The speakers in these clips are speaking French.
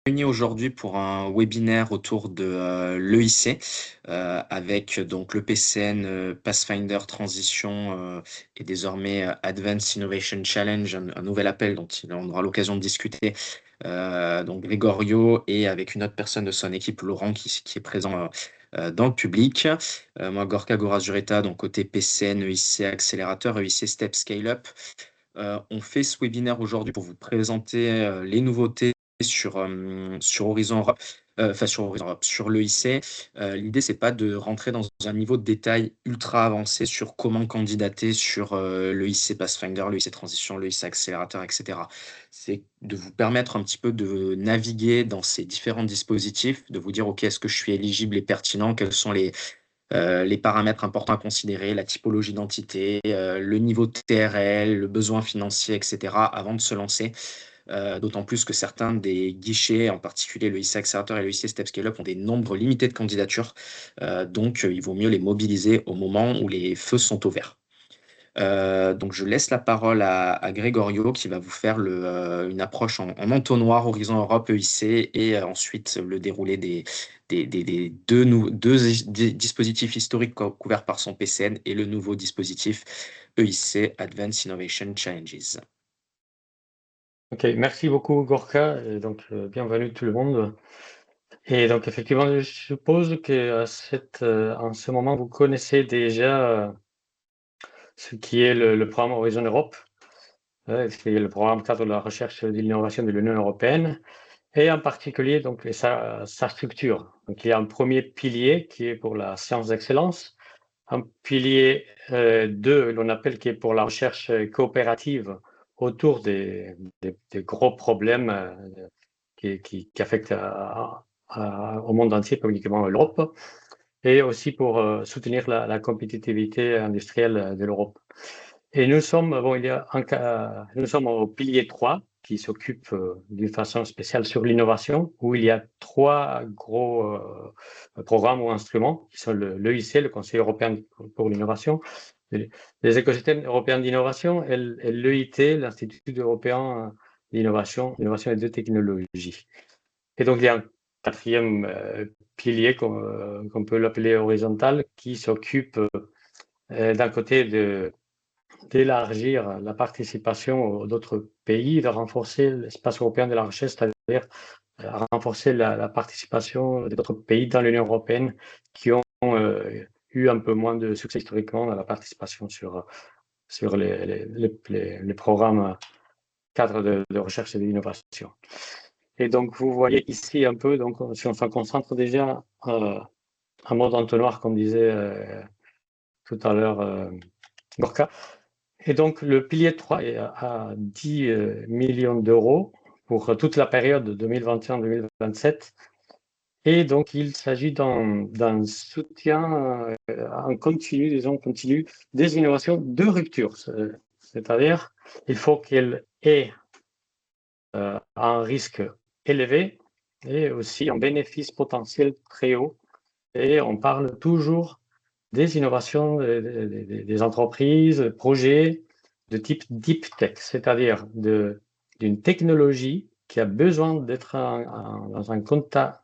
Réunis aujourd'hui pour un webinaire autour de l'EIC avec donc le PCN Pathfinder Transition et désormais Advanced Innovation Challenge, un nouvel appel dont on aura l'occasion de discuter. Donc Gregorio et avec une autre personne de son équipe, Laurent, qui est présent dans le public. Moi, Gorka Gorazureta, donc côté PCN, EIC Accélérateur, EIC Step Scale Up. On fait ce webinaire aujourd'hui pour vous présenter les nouveautés sur Horizon Europe, sur Horizon Europe, sur l'EIC. L'idée, c'est pas de rentrer dans un niveau de détail ultra avancé sur comment candidater sur l'EIC Pathfinder, l'EIC Transition, l'EIC Accélérateur, etc. C'est de vous permettre un petit peu de naviguer dans ces différents dispositifs, de vous dire, OK, est-ce que je suis éligible et pertinent? Quels sont les paramètres importants à considérer, la typologie d'entité, le niveau de TRL, le besoin financier, etc., avant de se lancer. D'autant plus que certains des guichets, en particulier le IC Accélérateur et le IC Step Scale Up, ont des nombres limités de candidatures. Donc, il vaut mieux les mobiliser au moment où les feux sont au vert. Donc, je laisse la parole à Gregorio qui va vous faire une approche en entonnoir Horizon Europe EIC et ensuite le déroulé des deux dispositifs historiques couverts par son PCN et le nouveau dispositif EIC Advanced Innovation Challenges. Ok, merci beaucoup Gorka, et donc bienvenue tout le monde. Et donc effectivement, je suppose que en ce moment, vous connaissez déjà ce qui est le programme Horizon Europe, qui est le programme cadre de la recherche et de l'innovation de l'Union européenne, et en particulier donc sa structure. Donc il y a un premier pilier qui est pour la science d'excellence, un pilier 2, l'on appelle, qui est pour la recherche coopérative autour des gros problèmes qui affectent au monde entier, pas uniquement l'Europe, et aussi pour soutenir la compétitivité industrielle de l'Europe. Et nous sommes, nous sommes au pilier 3 qui s'occupe d'une façon spéciale sur l'innovation, où il y a 3 gros programmes ou instruments qui sont l'EIC, le Conseil européen pour l'innovation, les écosystèmes européens d'innovation, et l'EIT, l'Institut européen d'innovation, innovation et de technologie. Et donc il y a un quatrième pilier qu'on peut l'appeler horizontal, qui s'occupe d'un côté d'élargir la participation d'autres pays, de renforcer l'espace européen de la recherche, c'est-à-dire renforcer la participation d'autres pays dans l'Union européenne qui ont eu un peu moins de succès historiquement dans la participation sur les programmes cadres de recherche et d'innovation. Et donc, vous voyez ici un peu, donc, si on se concentre déjà en mode entonnoir, comme disait tout à l'heure Gorka. Et donc, le pilier 3 est à 10 millions d'euros pour toute la période 2021-2027. Et donc, il s'agit d'un soutien en continu, disons continu, des innovations de rupture. C'est-à-dire, il faut qu'elles aient un risque élevé et aussi un bénéfice potentiel très haut. Et on parle toujours des innovations des entreprises, projets de type deep tech, c'est-à-dire d'une technologie qui a besoin d'être dans un contact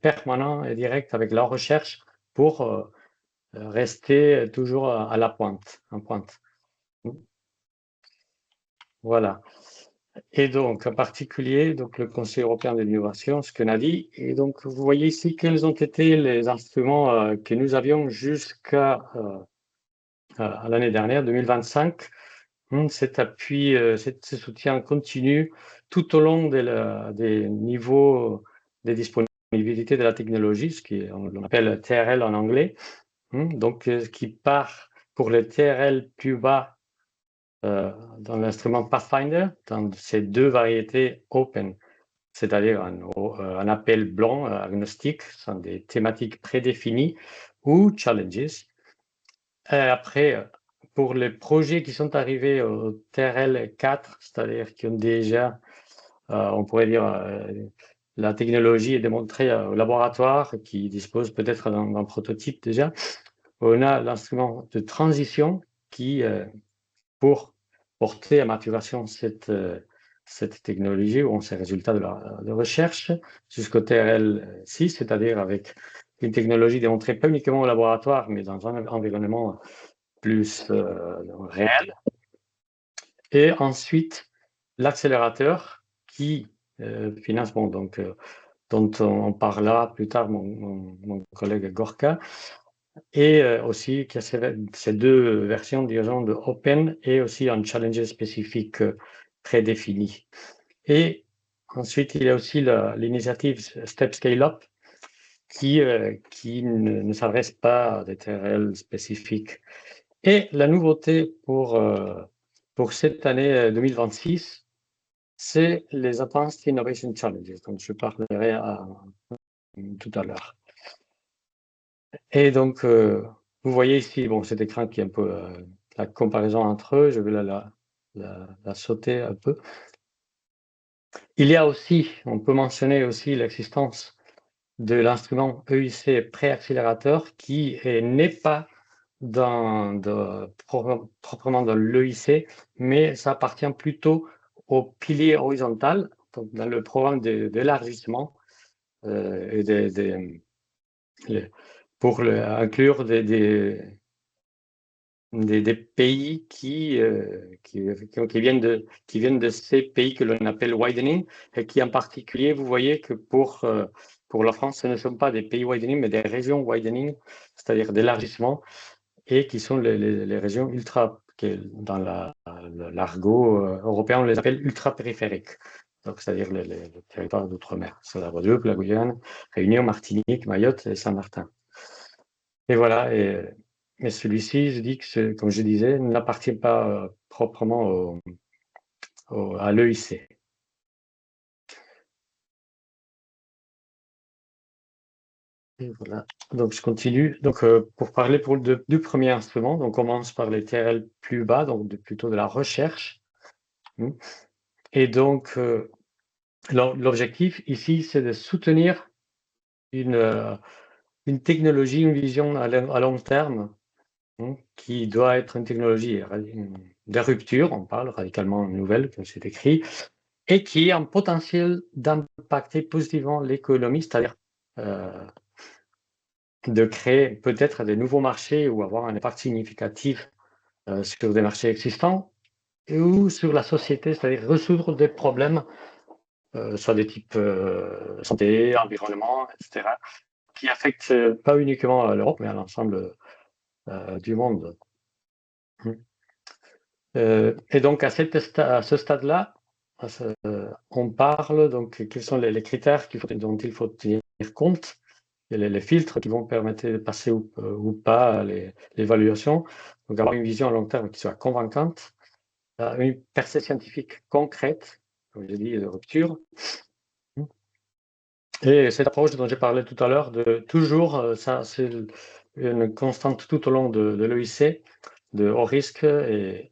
permanent et direct avec la recherche pour rester toujours à la pointe, en pointe. Voilà. Et donc, en particulier, donc, le Conseil européen de l'innovation, ce qu'on a dit. Et donc, vous voyez ici quels ont été les instruments que nous avions jusqu'à l'année dernière, 2025. Cet appui, ce soutien continu tout au long des niveaux des disponibilités de la technologie, ce qu'on appelle TRL en anglais. Donc, qui part pour le TRL plus bas dans l'instrument Pathfinder, dans ces 2 variétés open, c'est-à-dire un appel blanc agnostique, ce sont des thématiques prédéfinies, ou challenges. Et après, pour les projets qui sont arrivés au TRL 4, c'est-à-dire qui ont déjà, on pourrait dire, la technologie est démontrée au laboratoire, qui dispose peut-être d'un prototype déjà, on a l'instrument de transition qui, pour porter à maturation cette cette technologie ou ces résultats de recherche jusqu'au TRL 6, c'est-à-dire avec une technologie démontrée pas uniquement au laboratoire, mais dans un environnement plus réel. Et ensuite, l'accélérateur qui finance, bon, donc, dont on parlera plus tard, mon collègue Gorka, et aussi qui a ces deux versions, disons, de Open et aussi un challenger spécifique prédéfini. Et ensuite, il y a aussi l'initiative Step Scale Up qui ne s'adresse pas à des TRL spécifiques. Et la nouveauté pour cette année 2026, c'est les Advanced Innovation Challenges, dont je parlerai tout à l'heure. Et donc, vous voyez ici, bon, cet écran qui est un peu la comparaison entre eux, je vais la sauter un peu. Il y a aussi, on peut mentionner aussi l'existence de l'instrument EIC préaccélérateur qui n'est pas proprement dans l'EIC, mais ça appartient plutôt au pilier horizontal, donc dans le programme d'élargissement et pour inclure des pays qui viennent de ces pays que l'on appelle widening, et qui en particulier, vous voyez que pour la France, ce ne sont pas des pays widening, mais des régions widening, c'est-à-dire d'élargissement, et qui sont les régions ultra, dans l'argot européen, on les appelle ultra-périphériques. Donc, c'est-à-dire les territoires d'outre-mer. C'est la Guadeloupe, la Guyane, Réunion, Martinique, Mayotte et Saint-Martin. Et voilà, mais celui-ci, je dis que, comme je disais, n'appartient pas proprement à l'EIC. Et voilà, donc je continue. Donc, pour parler du premier instrument, on commence par les TRL plus bas, donc plutôt de la recherche. Et donc, l'objectif ici, c'est de soutenir une technologie, une vision à long terme, qui doit être une technologie de rupture, on parle radicalement nouvelle, comme c'est écrit, et qui a un potentiel d'impacter positivement l'économie, c'est-à-dire de créer peut-être des nouveaux marchés ou avoir un impact significatif sur des marchés existants ou sur la société, c'est-à-dire résoudre des problèmes, soit des types santé, environnement, etc., qui affectent pas uniquement l'Europe, mais à l'ensemble du monde. Et donc, à ce stade-là, on parle, donc, quels sont les critères dont il faut tenir compte, et les filtres qui vont permettre de passer ou pas l'évaluation. Donc, avoir une vision à long terme qui soit convaincante, une percée scientifique concrète, comme j'ai dit, de rupture. Et cette approche dont j'ai parlé tout à l'heure, de toujours, ça c'est une constante tout au long de l'EIC, de haut risque et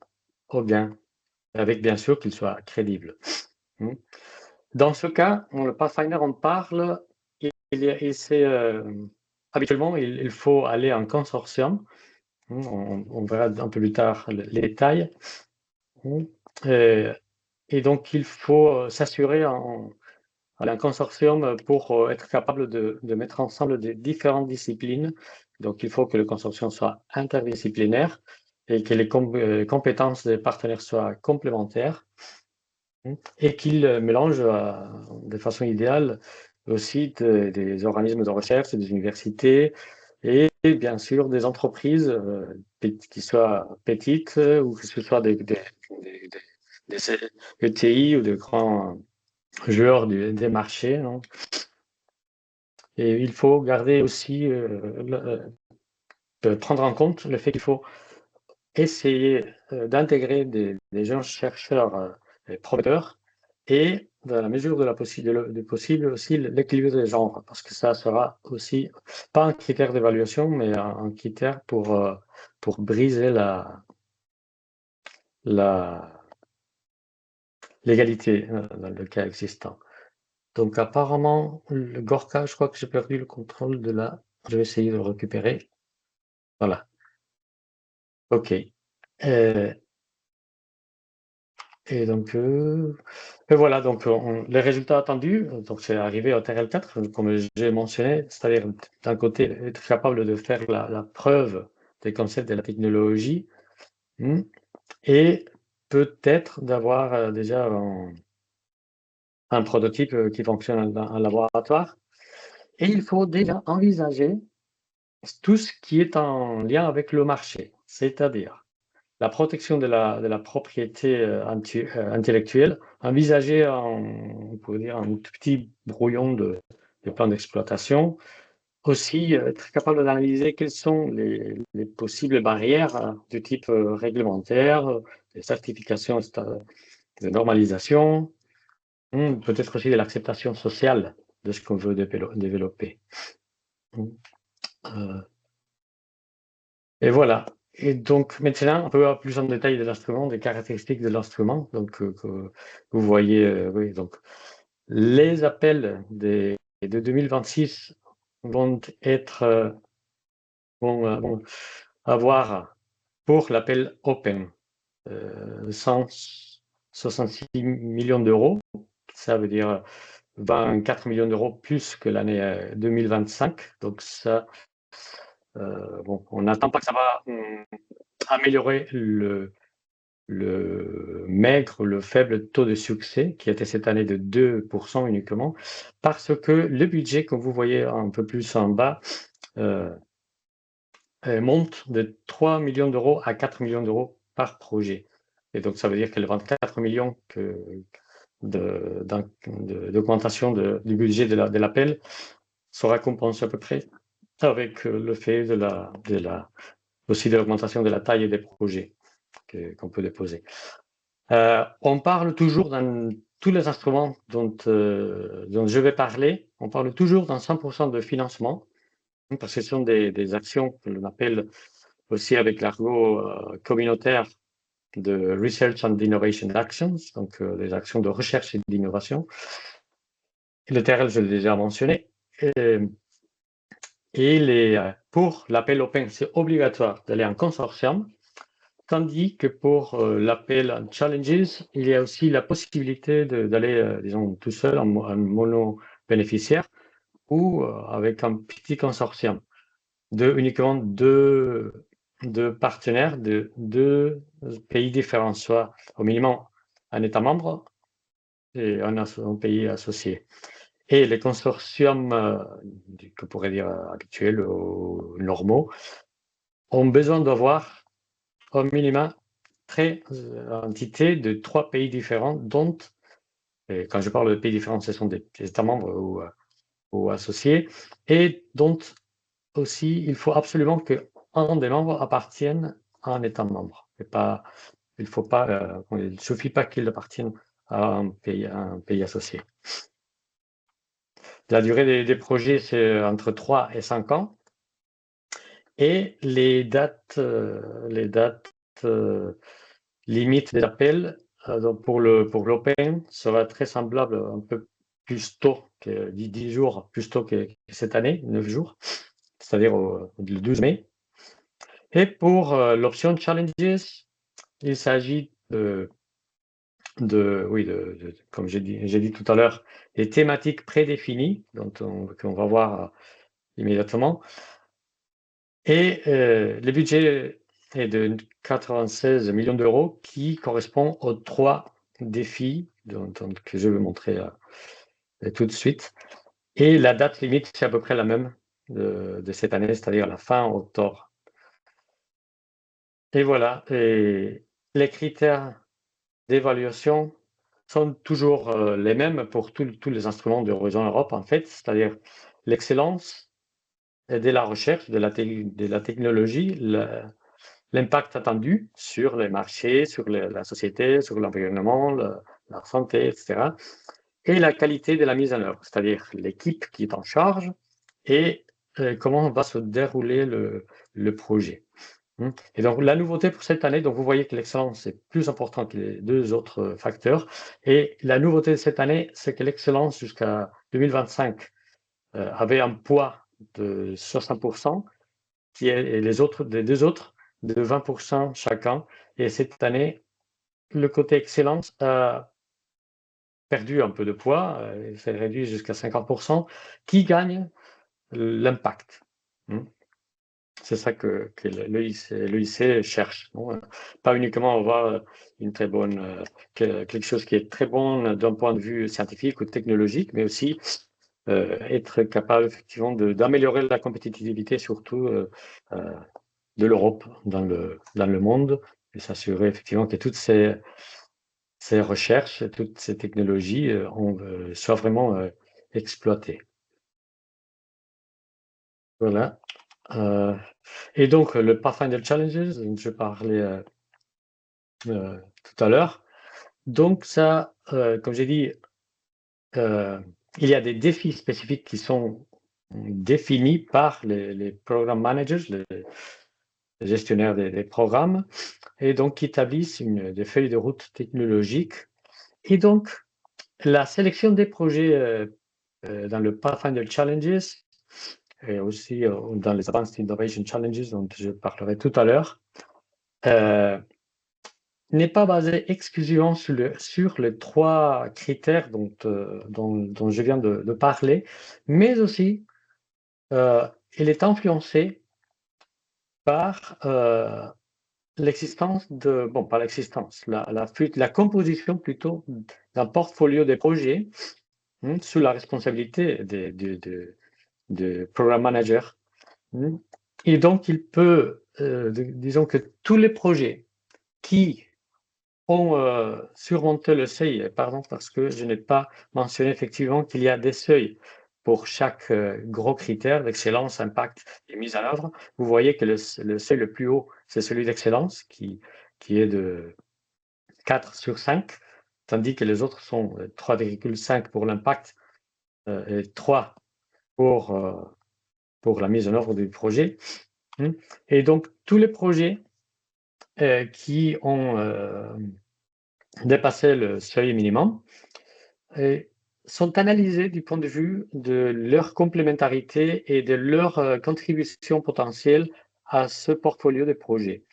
au bien, avec bien sûr qu'il soit crédible. Dans ce cas, le Pathfinder, on parle, habituellement, il faut aller en consortium. On verra un peu plus tard les détails. Et donc, il faut s'assurer un consortium pour être capable de mettre ensemble des différentes disciplines. Donc, il faut que le consortium soit interdisciplinaire et que les compétences des partenaires soient complémentaires et qu'il mélange de façon idéale aussi des organismes de recherche, des universités et bien sûr des entreprises qui soient petites ou que ce soit des ETI ou des grands joueurs des marchés. Non. Et il faut garder aussi, prendre en compte le fait qu'il faut essayer d'intégrer des jeunes chercheurs prometteurs et, dans la mesure du possible, aussi l'équilibre des genres, parce que ça sera aussi, pas un critère d'évaluation, mais un critère pour briser l'égalité dans le cas existant. Donc apparemment, le Gorka, je crois que j'ai perdu le contrôle de la... Je vais essayer de le récupérer. Voilà. OK. Et donc, et voilà, donc les résultats attendus, donc c'est arrivé au TRL4, comme j'ai mentionné, c'est-à-dire d'un côté être capable de faire la preuve des concepts de la technologie, et peut-être d'avoir déjà un prototype qui fonctionne dans un laboratoire. Et il faut déjà envisager tout ce qui est en lien avec le marché, c'est-à-dire la protection de la propriété intellectuelle, envisagée on pourrait dire, un tout petit brouillon de plan d'exploitation. Aussi, être capable d'analyser quelles sont les possibles barrières de type réglementaire, des certifications de normalisation, peut-être aussi de l'acceptation sociale de ce qu'on veut développer. Euh, Et voilà. Et donc maintenant, on peut voir plus en détail de l'instrument, des caractéristiques de l'instrument. Donc que vous voyez, oui, donc les appels de 2026 vont être vont avoir pour l'appel Open 166 millions d'euros. Ça veut dire 24 millions d'euros plus que l'année 2025. Donc ça, bon, on n'attend pas que ça va améliorer le faible taux de succès qui était cette année de 2% uniquement, parce que le budget, comme vous voyez un peu plus en bas, monte de 3 millions d'euros à 4 millions d'euros par projet. Et donc, ça veut dire que les 24 millions d'augmentation du budget de l'appel sera compensé à peu près avec le fait aussi de l'augmentation de la taille des projets qu'on peut déposer. On parle toujours dans tous les instruments dont je vais parler, on parle toujours d'un 100% de financement, parce que ce sont des actions que l'on appelle aussi avec l'argot communautaire de Research and Innovation Actions, donc des actions de recherche et d'innovation. Le TRL, je l'ai déjà mentionné. Et pour l'appel Open, c'est obligatoire d'aller en consortium. Tandis que pour l'appel Challenges, il y a aussi la possibilité d'aller, disons, tout seul en mono-bénéficiaire ou avec un petit consortium de uniquement deux partenaires de deux pays différents, soit au minimum un État membre et un pays associé. Et les consortiums, qu'on pourrait dire habituels ou normaux, ont besoin d'avoir au minimum entités de 3 pays différents, dont, et quand je parle de pays différents, ce sont des États membres ou associés, et dont aussi il faut absolument qu'un des membres appartienne à un État membre. Et pas, il ne suffit pas qu'il appartienne à un pays associé. La durée des projets, c'est entre 3 et 5 ans. Et les dates limites des appels donc pour l'Open sera très semblable, un peu plus tôt que 10 jours, plus tôt que cette année, 9 jours, c'est-à-dire le 12 mai. Et pour l'option Challenges, il s'agit comme j'ai dit tout à l'heure, des thématiques prédéfinies, qu'on va voir immédiatement. Et le budget est de 96 millions d'euros qui correspond aux 3 défis que je vais montrer tout de suite. Et la date limite, c'est à peu près la même de cette année, c'est-à-dire la fin octobre. Et voilà, et les critères d'évaluation sont toujours les mêmes pour tous les instruments de Horizon Europe, en fait, c'est-à-dire l'excellence de la recherche, de la technologie, l'impact attendu sur les marchés, sur la société, sur l'environnement, la santé, etc. Et la qualité de la mise en œuvre, c'est-à-dire l'équipe qui est en charge et comment va se dérouler le projet. Et donc, la nouveauté pour cette année, donc vous voyez que l'excellence est plus importante que les 2 autres facteurs. Et la nouveauté de cette année, c'est que l'excellence jusqu'à 2025 avait un poids de 60%, et les 2 autres de 20% chacun. Et cette année, le côté excellence a perdu un peu de poids, c'est réduit jusqu'à 50%, qui gagne l'impact. C'est ça que l'EIC cherche. Non, pas uniquement avoir une très bonne, quelque chose qui est très bon d'un point de vue scientifique ou technologique, mais aussi être capable effectivement d'améliorer la compétitivité, surtout de l'Europe dans le monde, et s'assurer effectivement que toutes ces recherches, toutes ces technologies soient vraiment exploitées. Voilà. Et donc, le Pathfinder Challenges, dont je parlais tout à l'heure. Donc, ça, comme j'ai dit, il y a des défis spécifiques qui sont définis par les program managers, les gestionnaires des programmes, et donc qui établissent des feuilles de route technologiques. Et donc, la sélection des projets dans le Pathfinder Challenges et aussi dans les Advanced Innovation Challenges dont je parlerai tout à l'heure, n'est pas basée exclusivement sur les 3 critères dont je viens de parler, mais aussi elle est influencée par l'existence pas l'existence, la composition plutôt d'un portfolio de projets sous la responsabilité de program manager. Et donc, il peut, disons que tous les projets qui ont surmonté le seuil, pardon, parce que je n'ai pas mentionné effectivement qu'il y a des seuils pour chaque gros critère d'excellence, impact et mise en œuvre. Vous voyez que le seuil le plus haut, c'est celui d'excellence qui est de 4 sur 5, tandis que les autres sont 3,5 pour l'impact et 3 pour la mise en œuvre du projet. Et donc, tous les projets qui ont dépassé le seuil minimum sont analysés du point de vue de leur complémentarité et de leur contribution potentielle à ce portfolio de projets.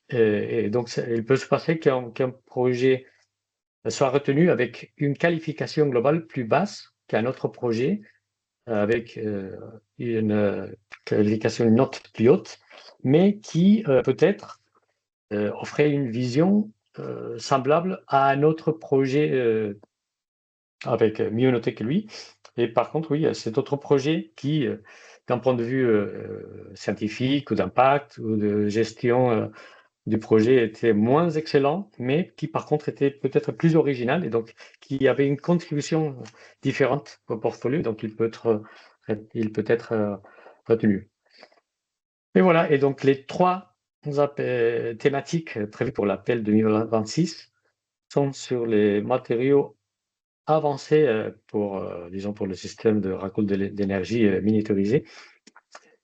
Et donc, il peut se passer qu'un projet soit retenu avec une qualification globale plus basse qu'un autre projet, avec une qualification, une note plus haute, mais qui peut-être offrait une vision semblable à un autre projet avec mieux noté que lui. Et par contre, oui, cet autre projet qui, d'un point de vue scientifique ou d'impact ou de gestion du projet, était moins excellent, mais qui par contre était peut-être plus original et donc qui avait une contribution différente au portfolio, donc il peut être retenu. Et voilà, et donc les 3 thématiques prévues pour l'appel 2026 sont sur les matériaux avancés disons pour le système de récolte d'énergie miniaturisé,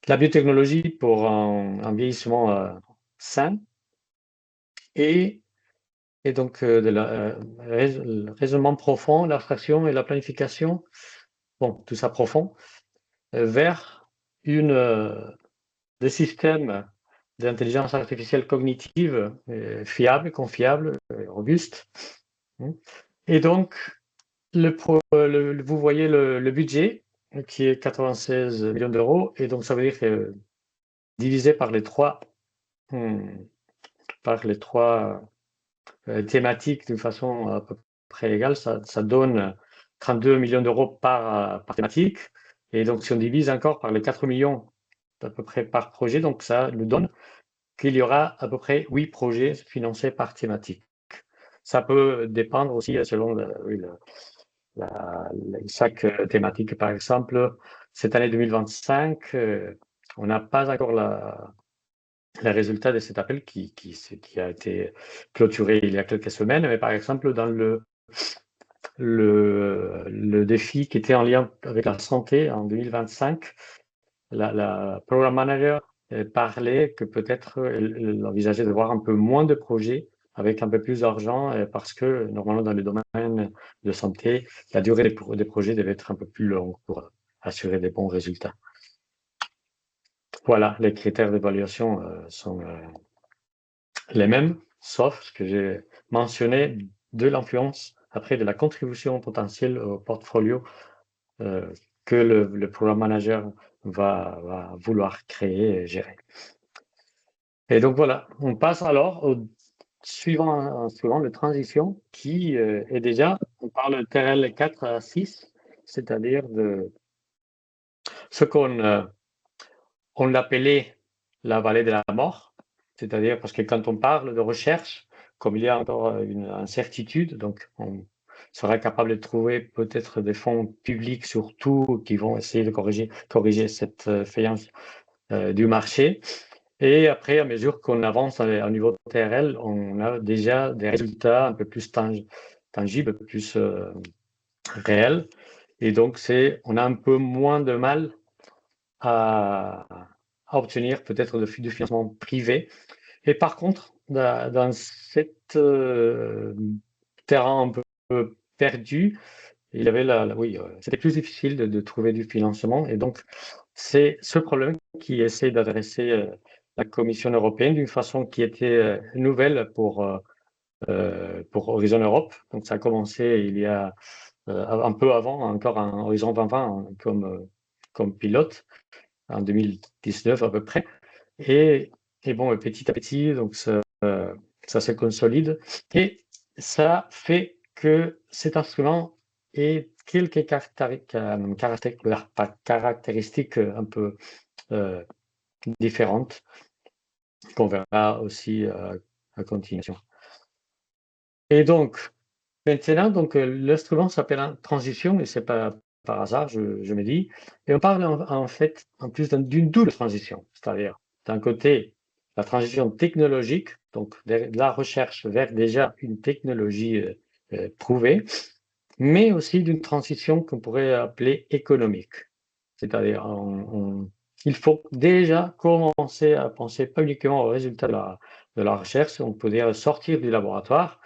la biotechnologie pour un vieillissement sain et donc le raisonnement profond, l'abstraction et la planification, bon, tout ça profond, vers des systèmes d'intelligence artificielle cognitive fiables, confiables, robustes. Et donc, vous voyez le budget qui est 96 millions d'euros, et donc ça veut dire que divisé par les trois thématiques d'une façon à peu près égale, ça donne 32 millions d'euros par thématique. Et donc, si on divise encore par les 4 millions à peu près par projet, donc ça nous donne qu'il y aura à peu près 8 projets financés par thématique. Ça peut dépendre aussi selon chaque thématique. Par exemple, cette année 2025, on n'a pas encore les résultats de cet appel qui a été clôturé il y a quelques semaines, mais par exemple, dans le défi qui était en lien avec la santé en 2025, la program manager parlait que peut-être elle envisageait de voir un peu moins de projets avec un peu plus d'argent parce que normalement dans le domaine de santé, la durée des projets devait être un peu plus longue pour assurer des bons résultats. Voilà, les critères d'évaluation sont les mêmes, sauf ce que j'ai mentionner de l'influence, après de la contribution potentielle au portfolio que le programme manager va vouloir créer et gérer. Et donc voilà, on passe alors au suivant de transition qui est déjà, on parle de TRL 4 à 6, c'est-à-dire de ce on l'appelait la vallée de la mort, c'est-à-dire parce que quand on parle de recherche, comme il y a encore une incertitude, donc on sera capable de trouver peut-être des fonds publics surtout qui vont essayer de corriger cette faïence du marché. Et après, à mesure qu'on avance au niveau de TRL, on a déjà des résultats un peu plus tangibles, plus réels. Et donc, on a un peu moins de mal à obtenir peut-être du financement privé. Et par contre, dans cet terrain un peu perdu, il y avait oui, c'était plus difficile de trouver du financement. Et donc, c'est ce problème qui essaie d'adresser la Commission européenne d'une façon qui était nouvelle pour Horizon Europe. Donc, ça a commencé il y a un peu avant, encore un Horizon 2020 comme pilote, en 2019 à peu près. Et bon, petit à petit, donc ça se consolide. Et ça fait que cet instrument ait quelques caractéristiques un peu différentes qu'on verra aussi à continuation. Et donc, maintenant, l'instrument s'appelle transition, et c'est pas par hasard, je me dis. Et on parle en fait, en plus d'une double transition, c'est-à-dire d'un côté, la transition technologique, donc de la recherche vers déjà une technologie prouvée, mais aussi d'une transition qu'on pourrait appeler économique. C'est-à-dire, il faut déjà commencer à penser pas uniquement aux résultats de la recherche, on peut dire sortir du laboratoire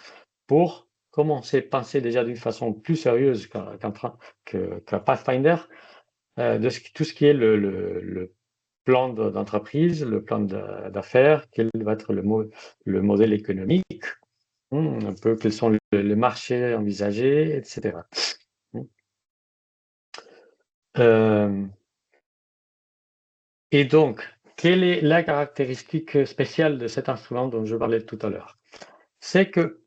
pour commencer à penser déjà d'une façon plus sérieuse qu'un Pathfinder, de tout ce qui est le plan d'entreprise, le plan d'affaires, quel va être le modèle économique, un peu quels sont les marchés envisagés, etc. Et donc, quelle est la caractéristique spéciale de cet instrument dont je parlais tout à l'heure? C'est que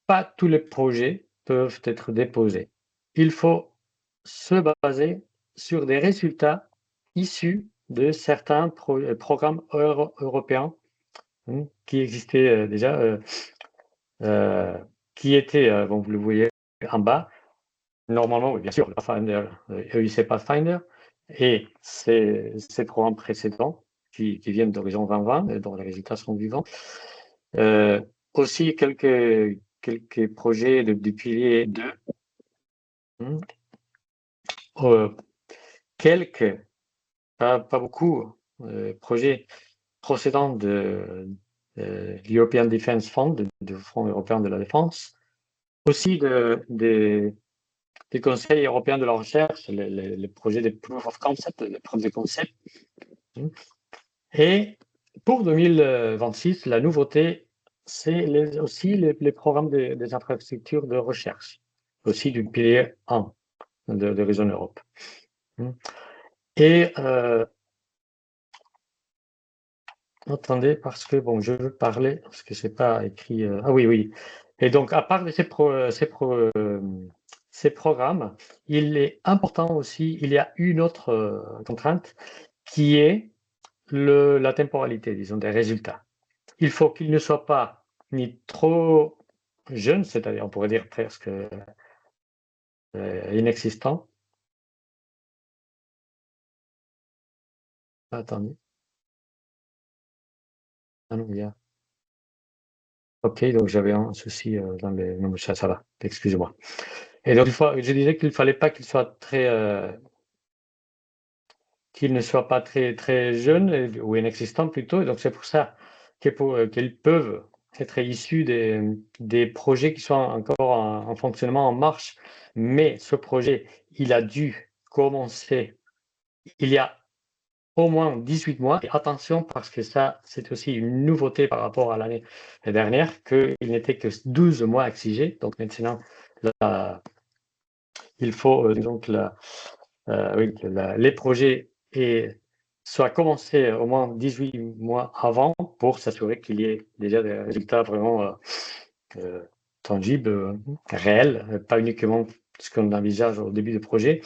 pas tous les projets peuvent être déposés. Il faut se baser sur des résultats issus de certains programmes européens qui existaient déjà, qui étaient, bon, vous le voyez en bas, normalement, oui, bien sûr, le Pathfinder, EUC Pathfinder, et ces programmes précédents qui viennent d'Horizon 2020, dont les résultats sont vivants. Aussi quelques projets du pilier 2. Quelques, pas beaucoup, projets procédant de l'European Defence Fund, du Fonds européen de la défense. Aussi des conseils européens de la recherche, les projets de proof of concept, les preuves de concept. Et pour 2026, la nouveauté, c'est aussi les programmes des infrastructures de recherche, aussi du pilier 1 de Horizon Europe. Et attendez, parce que bon, je veux parler, parce que c'est pas écrit. Ah oui, oui. Et donc, à part de ces programmes, il est important aussi, il y a une autre contrainte qui est la temporalité, disons, des résultats. Il faut qu'il ne soit pas ni trop jeune, c'est-à-dire, on pourrait dire presque inexistant. Attendez. Ah non, il y a. Ok, donc j'avais un souci dans les. Non, mais ça va, excusez-moi. Et donc, je disais qu'il ne fallait pas qu'il ne soit pas très, très jeune ou inexistant plutôt. Et donc, c'est pour ça qu'ils peuvent être issus des projets qui sont encore en fonctionnement, en marche. Mais ce projet, il a dû commencer il y a au moins 18 mois. Et attention, parce que ça, c'est aussi une nouveauté par rapport à l'année dernière, qu'il n'était que 12 mois exigés. Donc maintenant, il faut donc oui, que les projets soient commencés au moins 18 mois avant pour s'assurer qu'il y ait déjà des résultats vraiment euh, tangibles, réels, pas uniquement ce qu'on envisage au début du projet.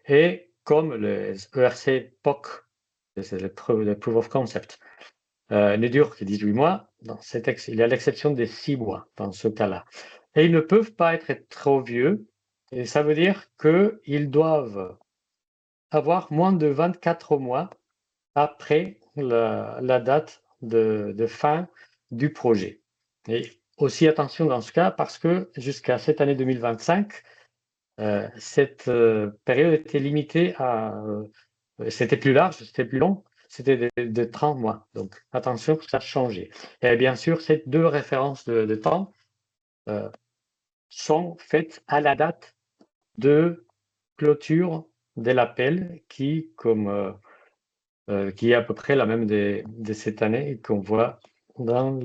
Et comme les ERC POC, c'est le Proof of Concept, ne dure que 18 mois, il y a l'exception des 6 mois dans ce cas-là. Et ils ne peuvent pas être trop vieux, et ça veut dire qu'ils doivent avoir moins de 24 mois après la date de fin du projet. Et aussi attention dans ce cas, parce que jusqu'à cette année 2025, cette période était limitée c'était plus large, c'était plus long, c'était de 30 mois. Donc attention, ça a changé. Et bien sûr, ces deux références de temps sont faites à la date de clôture de l'appel qui est à peu près la même de cette année et qu'on voit dans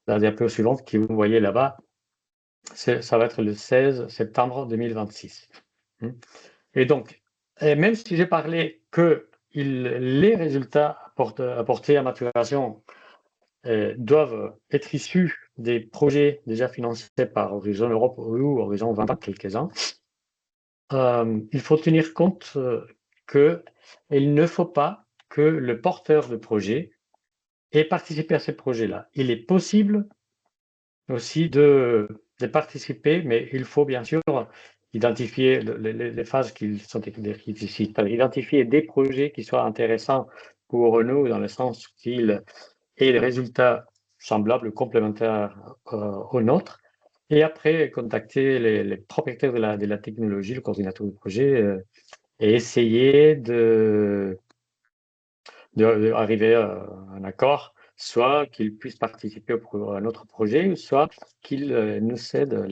la diapo suivante que vous voyez là-bas. Ça va être le 16 septembre 2026. Et donc, même si j'ai parlé que les résultats apportés à maturation doivent être issus des projets déjà financés par Horizon Europe ou Horizon 20 quelques-uns, il faut tenir compte qu'il ne faut pas que le porteur de projet ait participé à ce projet-là. Il est possible aussi de participer, mais il faut bien sûr identifier les phases qui sont décrites ici, identifier des projets qui soient intéressants pour nous dans le sens qu'ils aient des résultats semblables, complémentaires aux nôtres. Et après, contacter les propriétaires de la technologie, le coordinateur du projet, et essayer d'arriver à un accord, soit qu'ils puissent participer à un autre projet, soit qu'ils nous cèdent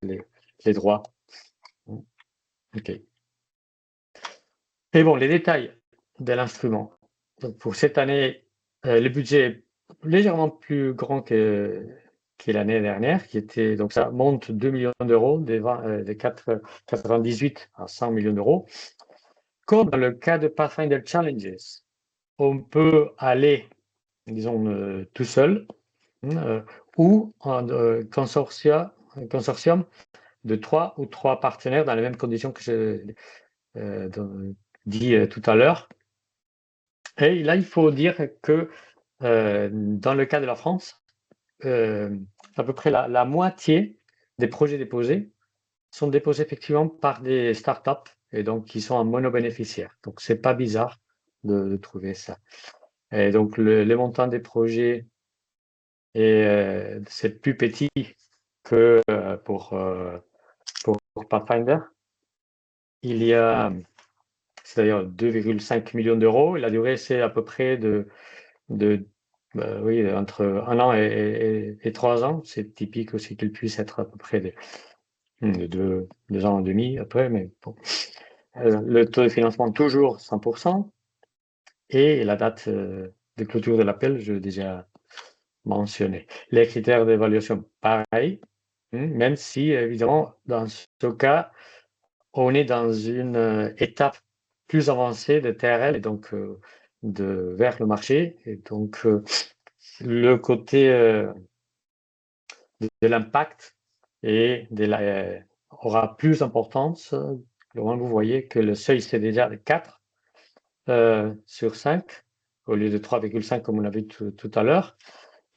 les droits. OK. Et bon, les détails de l'instrument. Donc pour cette année, le budget est légèrement plus grand que l'année dernière, donc ça monte 2 millions d'euros, de 98 à 100 millions d'euros. Comme dans le cas de Pathfinder Challenges, on peut aller, disons, tout seul, ou en consortium de 3 ou 3 partenaires dans les mêmes conditions que je dit tout à l'heure. Et là, il faut dire que dans le cas de la France, à peu près la moitié des projets déposés sont déposés effectivement par des startups et donc qui sont en monobénéficiaire. Donc, c'est pas bizarre de trouver ça. Et donc, le montant des projets c'est plus petit que pour Pathfinder. Il y a, c'est d'ailleurs 2,5 millions d'euros. La durée, c'est à peu près oui, entre 1 an et 3 ans. C'est typique aussi qu'il puisse être à peu près de 2 ans et demi après, mais bon. Le taux de financement, toujours 100%. Et la date de clôture de l'appel, je l'ai déjà mentionné. Les critères d'évaluation, pareil, même si, évidemment, dans ce cas, on est dans une étape plus avancée de TRL et donc vers le marché. Et donc, le côté de l'impact aura plus d'importance. Vous voyez que le seuil, c'est déjà de 4 sur 5 au lieu de 3,5 comme on a vu tout à l'heure.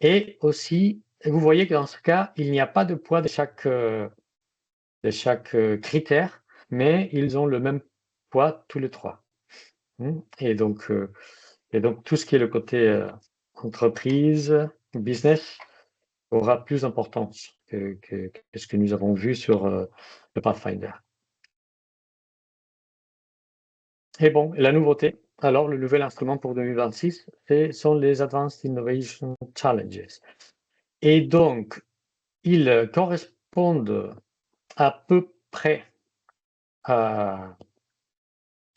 Et aussi, vous voyez que dans ce cas, il n'y a pas de poids de chaque critère, mais ils ont le même poids tous les 3. Et donc, tout ce qui est le côté entreprise, business, aura plus d'importance que ce que nous avons vu sur le Pathfinder. Et bon, la nouveauté, alors le nouvel instrument pour 2026, ce sont les Advanced Innovation Challenges. Et donc, ils correspondent à peu près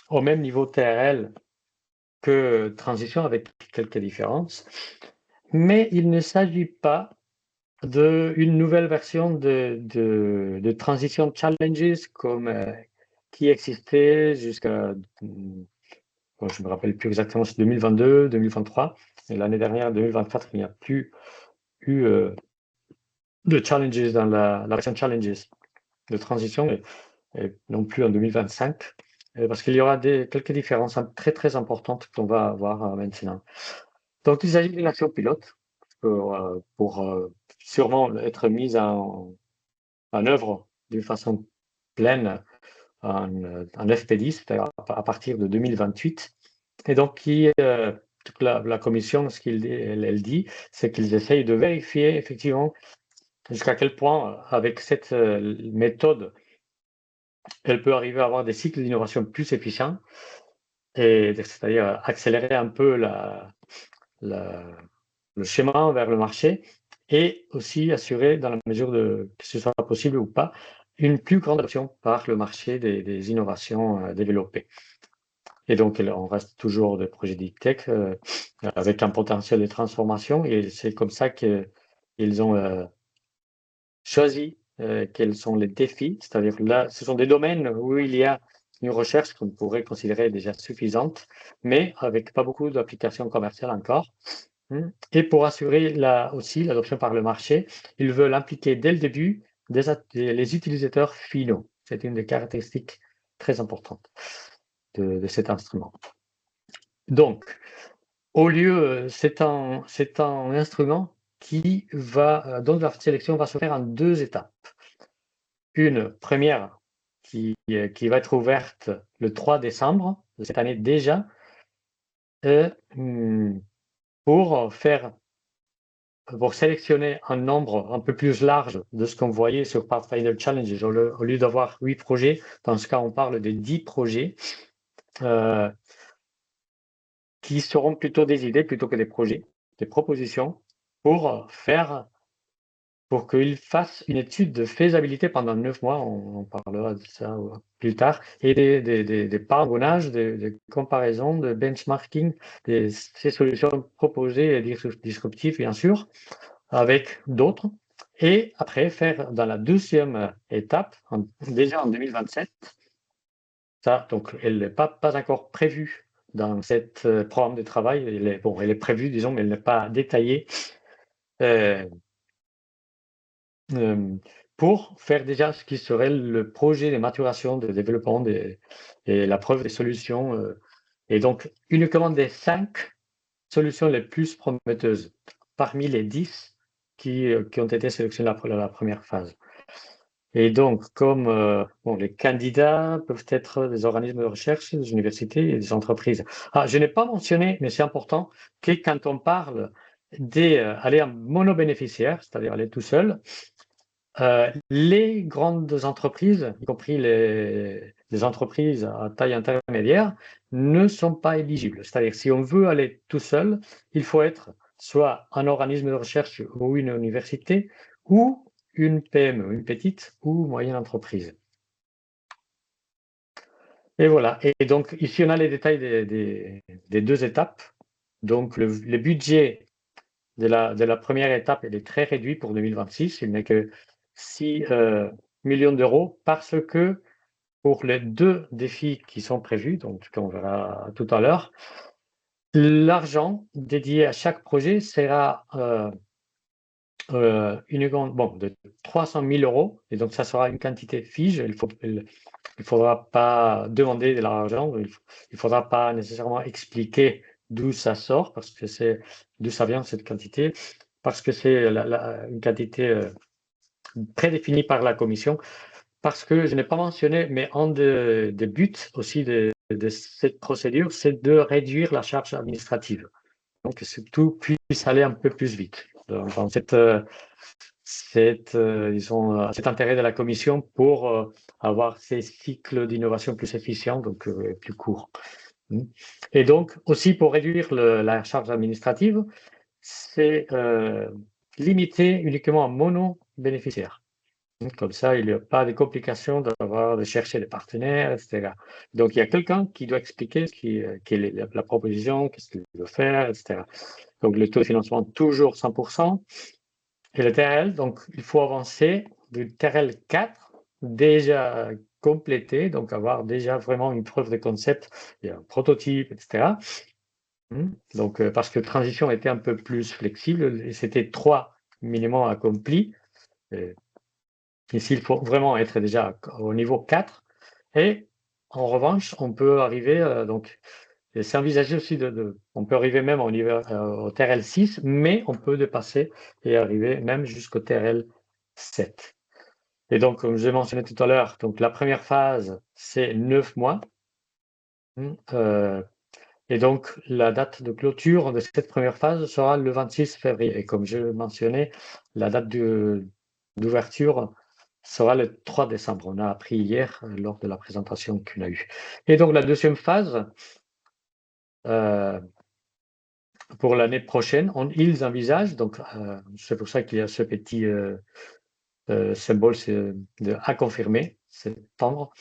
au même niveau TRL quelques transitions avec quelques différences, mais il ne s'agit pas d'une nouvelle version de Transition Challenges comme qui existait jusqu'à, bon, je ne me rappelle plus exactement, c'est 2022, 2023, et l'année dernière, 2024, il n'y a plus eu de challenges dans la version challenges de transition, et non plus en 2025, parce qu'il y aura quelques différences très très importantes qu'on va voir maintenant. Donc il s'agit d'une action pilote pour sûrement être mise en œuvre d'une façon pleine en FP10, c'est-à-dire à partir de 2028. Et donc, la commission, ce qu'elle dit, c'est qu'ils essayent de vérifier effectivement jusqu'à quel point, avec cette méthode, elle peut arriver à avoir des cycles d'innovation plus efficients, c'est-à-dire accélérer un peu le schéma vers le marché et aussi assurer, dans la mesure que ce soit possible ou pas, une plus grande adoption par le marché des innovations développées. Et donc, on reste toujours des projets deep tech avec un potentiel de transformation, et c'est comme ça qu'ils ont choisi quels sont les défis, c'est-à-dire là, ce sont des domaines où il y a une recherche qu'on pourrait considérer déjà suffisante, mais avec pas beaucoup d'applications commerciales encore. Et pour assurer aussi l'adoption par le marché, ils veulent impliquer dès le début les utilisateurs finaux. C'est une des caractéristiques très importantes de cet instrument. Donc, au lieu, c'est un instrument dont la sélection va se faire en 2 étapes. Une première qui va être ouverte le 3 décembre de cette année déjà, pour sélectionner un nombre un peu plus large de ce qu'on voyait sur Pathfinder Challenges. Au lieu d'avoir 8 projets, dans ce cas, on parle de 10 projets qui seront plutôt des idées plutôt que des projets, des propositions, pour qu'ils fassent une étude de faisabilité pendant 9 mois, on parlera de ça plus tard, et des paragonnages, des comparaisons, de benchmarking, ces solutions proposées et disruptives, bien sûr, avec d'autres, et après faire dans la 2e étape, déjà en 2027, ça, donc elle n'est pas encore prévue dans cette programme de travail, elle est prévue, disons, mais elle n'est pas détaillée, pour faire déjà ce qui serait le projet de maturation, de développement et la preuve des solutions, et donc uniquement des 5 solutions les plus prometteuses parmi les 10 qui ont été sélectionnés pour la première phase. Et donc, comme les candidats peuvent être des organismes de recherche, des universités et des entreprises. Je n'ai pas mentionné, mais c'est important, que quand on parle d'aller en monobénéficiaire, c'est-à-dire aller tout seul, les grandes entreprises, y compris les entreprises à taille intermédiaire, ne sont pas éligibles. C'est-à-dire, si on veut aller tout seul, il faut être soit un organisme de recherche ou une université, ou une PME, une petite ou moyenne entreprise. Et voilà. Et donc, ici, on a les détails des 2 étapes. Donc, le budget de la première étape, il est très réduit pour 2026. Il n'est que 6 millions d'euros, parce que pour les 2 défis qui sont prévus, donc qu'on verra tout à l'heure, l'argent dédié à chaque projet sera de 300 000 euros, et donc ça sera une quantité fige. Il faudra pas demander de l'argent, il ne faudra pas nécessairement expliquer d'où ça sort, d'où ça vient cette quantité, parce que c'est une quantité prédéfinie par la commission. Parce que je n'ai pas mentionné, mais un des buts aussi de cette procédure, c'est de réduire la charge administrative. Donc, que tout puisse aller un peu plus vite. Dans cet intérêt de la commission pour avoir ces cycles d'innovation plus efficients, donc plus courts. Et donc, aussi pour réduire la charge administrative, c'est limité uniquement à mono-bénéficiaires. Comme ça, il n'y a pas de complications de chercher des partenaires, etc. Donc, il y a quelqu'un qui doit expliquer quelle est la proposition, qu'est-ce qu'il veut faire, etc. Donc, le taux de financement, toujours 100%. Et le TRL, donc, il faut avancer du TRL 4, déjà complété, donc avoir déjà vraiment une preuve de concept, et un prototype, etc. Donc, parce que transition était un peu plus flexible, et c'était 3 minimum accomplis. Ici, il faut vraiment être déjà au niveau 4. Et en revanche, on peut arriver, donc, c'est envisagé aussi on peut arriver même au TRL 6, mais on peut dépasser et arriver même jusqu'au TRL 7. Et donc, comme j'ai mentionné tout à l'heure, donc la première phase, c'est 9 mois. Et donc, la date de clôture de cette première phase sera le 26 février. Et comme je mentionnais, la date d'ouverture sera le 3 décembre. On a appris hier lors de la présentation qu'on a eue. Et donc, la deuxième phase, pour l'année prochaine, ils envisagent, donc c'est pour ça qu'il y a ce petit symbole à confirmer, septembre.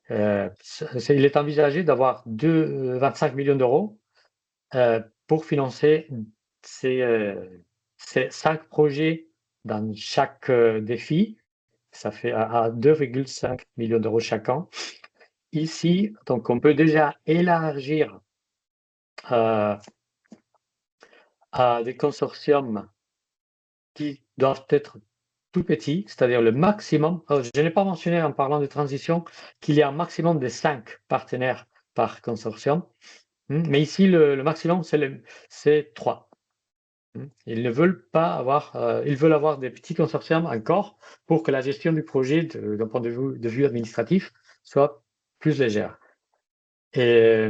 Il est envisagé d'avoir 25 millions d'euros pour financer ces 5 projets dans chaque défi. Ça fait à 2,5 millions d'euros chacun. Ici, donc on peut déjà élargir à des consortiums qui doivent être tout petits, c'est-à-dire le maximum. Je n'ai pas mentionné en parlant de transition qu'il y a un maximum de 5 partenaires par consortium. Mais ici, le maximum, c'est 3. Ils ne veulent pas avoir, ils veulent avoir des petits consortiums encore pour que la gestion du projet, d'un point de vue administratif, soit plus légère. Et,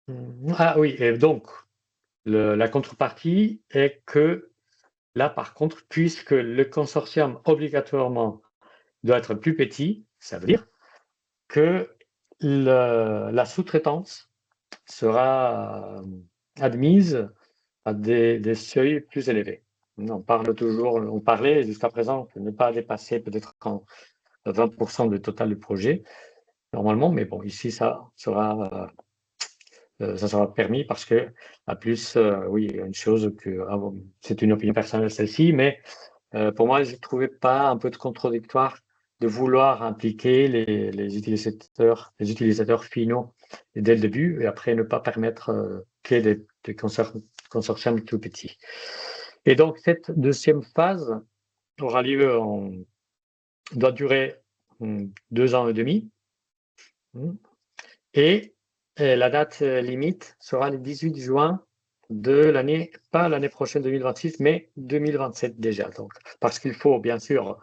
oui, et donc, la contrepartie est que là, par contre, puisque le consortium obligatoirement doit être plus petit, ça veut dire que la sous-traitance sera admise à des seuils plus élevés. On parlait jusqu'à présent de ne pas dépasser peut-être 20% du total du projet, normalement, mais bon, ici, ça sera permis parce que, à plus, oui, une chose que, c'est une opinion personnelle celle-ci, mais pour moi, je ne trouvais pas un peu de contradictoire de vouloir impliquer les utilisateurs finaux dès le début et après ne pas permettre qu'il y ait des consortiums tout petits. Et donc, cette deuxième phase aura lieu doit durer 2 ans et demi. Et la date limite sera le 18 juin de l'année, pas l'année prochaine 2026, mais 2027 déjà. Donc, parce qu'il faut bien sûr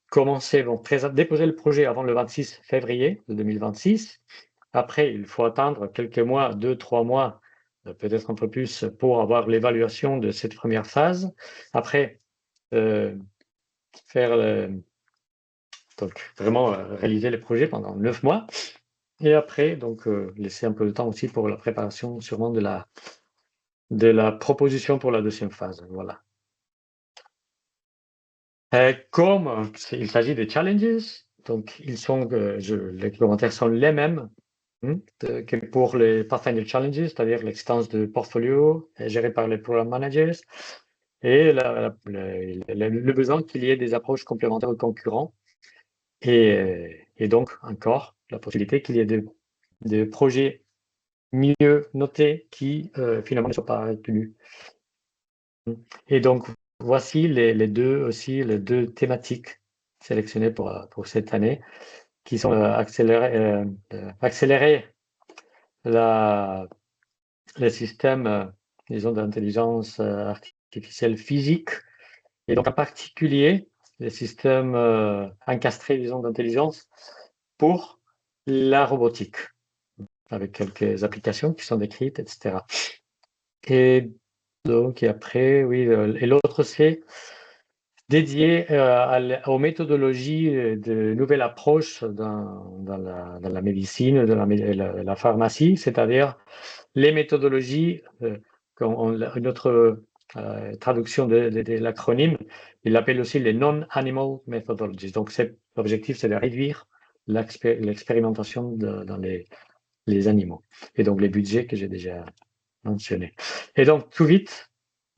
commencer, déposer le projet avant le 26 février de 2026. Après, il faut attendre quelques mois, 2-3 mois, peut-être un peu plus, pour avoir l'évaluation de cette première phase. Après, donc vraiment réaliser les projets pendant 9 mois. Et après, donc laisser un peu de temps aussi pour la préparation sûrement de la proposition pour la deuxième phase. Voilà. Comme il s'agit de challenges, donc les commentaires sont les mêmes que pour les Pathfinder Challenges, c'est-à-dire l'existence de portfolio géré par les Program Managers et le besoin qu'il y ait des approches complémentaires aux concurrents et donc encore la possibilité qu'il y ait des projets mieux notés qui finalement ne soient pas retenus. Et donc, voici les deux thématiques sélectionnées pour cette année, qui sont accélérer les systèmes, disons, d'intelligence artificielle physique, et donc en particulier les systèmes encastrés, disons, d'intelligence pour la robotique, avec quelques applications qui sont décrites, etc. Et donc, et après, oui, et l'autre, c'est dédié aux méthodologies de nouvelles approches dans la médecine, dans la pharmacie, c'est-à-dire les méthodologies, notre traduction de l'acronyme. Il l'appelle aussi les non-animal methodologies. Donc, l'objectif, c'est de réduire l'expérimentation dans les animaux. Et donc, les budgets que j'ai déjà mentionnés. Et donc, tout vite,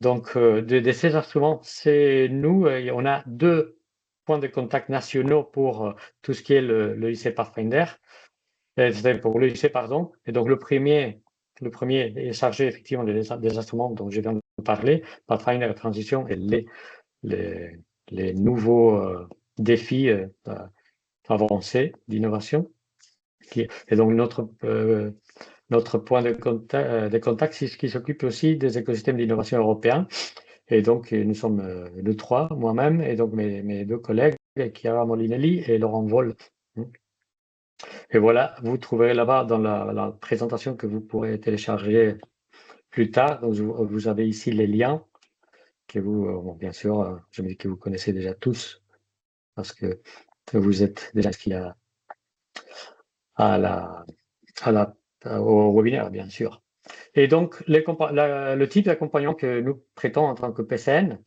donc, de ces instruments, c'est nous, on a 2 points de contact nationaux pour tout ce qui est le IC Pathfinder, pour le lycée, pardon. Et donc, le premier est chargé effectivement des instruments dont je viens de parler, Pathfinder, Transition et les nouveaux défis avancés d'innovation. Et donc, notre point de contact, c'est ce qui s'occupe aussi des écosystèmes d'innovation européens. Et donc, nous sommes nous trois, moi-même, et donc mes 2 collègues, Chiara Molinelli et Laurent Voll. Et voilà, vous trouverez là-bas dans la présentation que vous pourrez télécharger plus tard. Donc, vous avez ici les liens que vous, bon, bien sûr, je me dis que vous connaissez déjà tous parce que vous êtes déjà inscrits à la, à la, au webinaire, bien sûr. Et donc, le type d'accompagnement que nous prêtons en tant que PCN,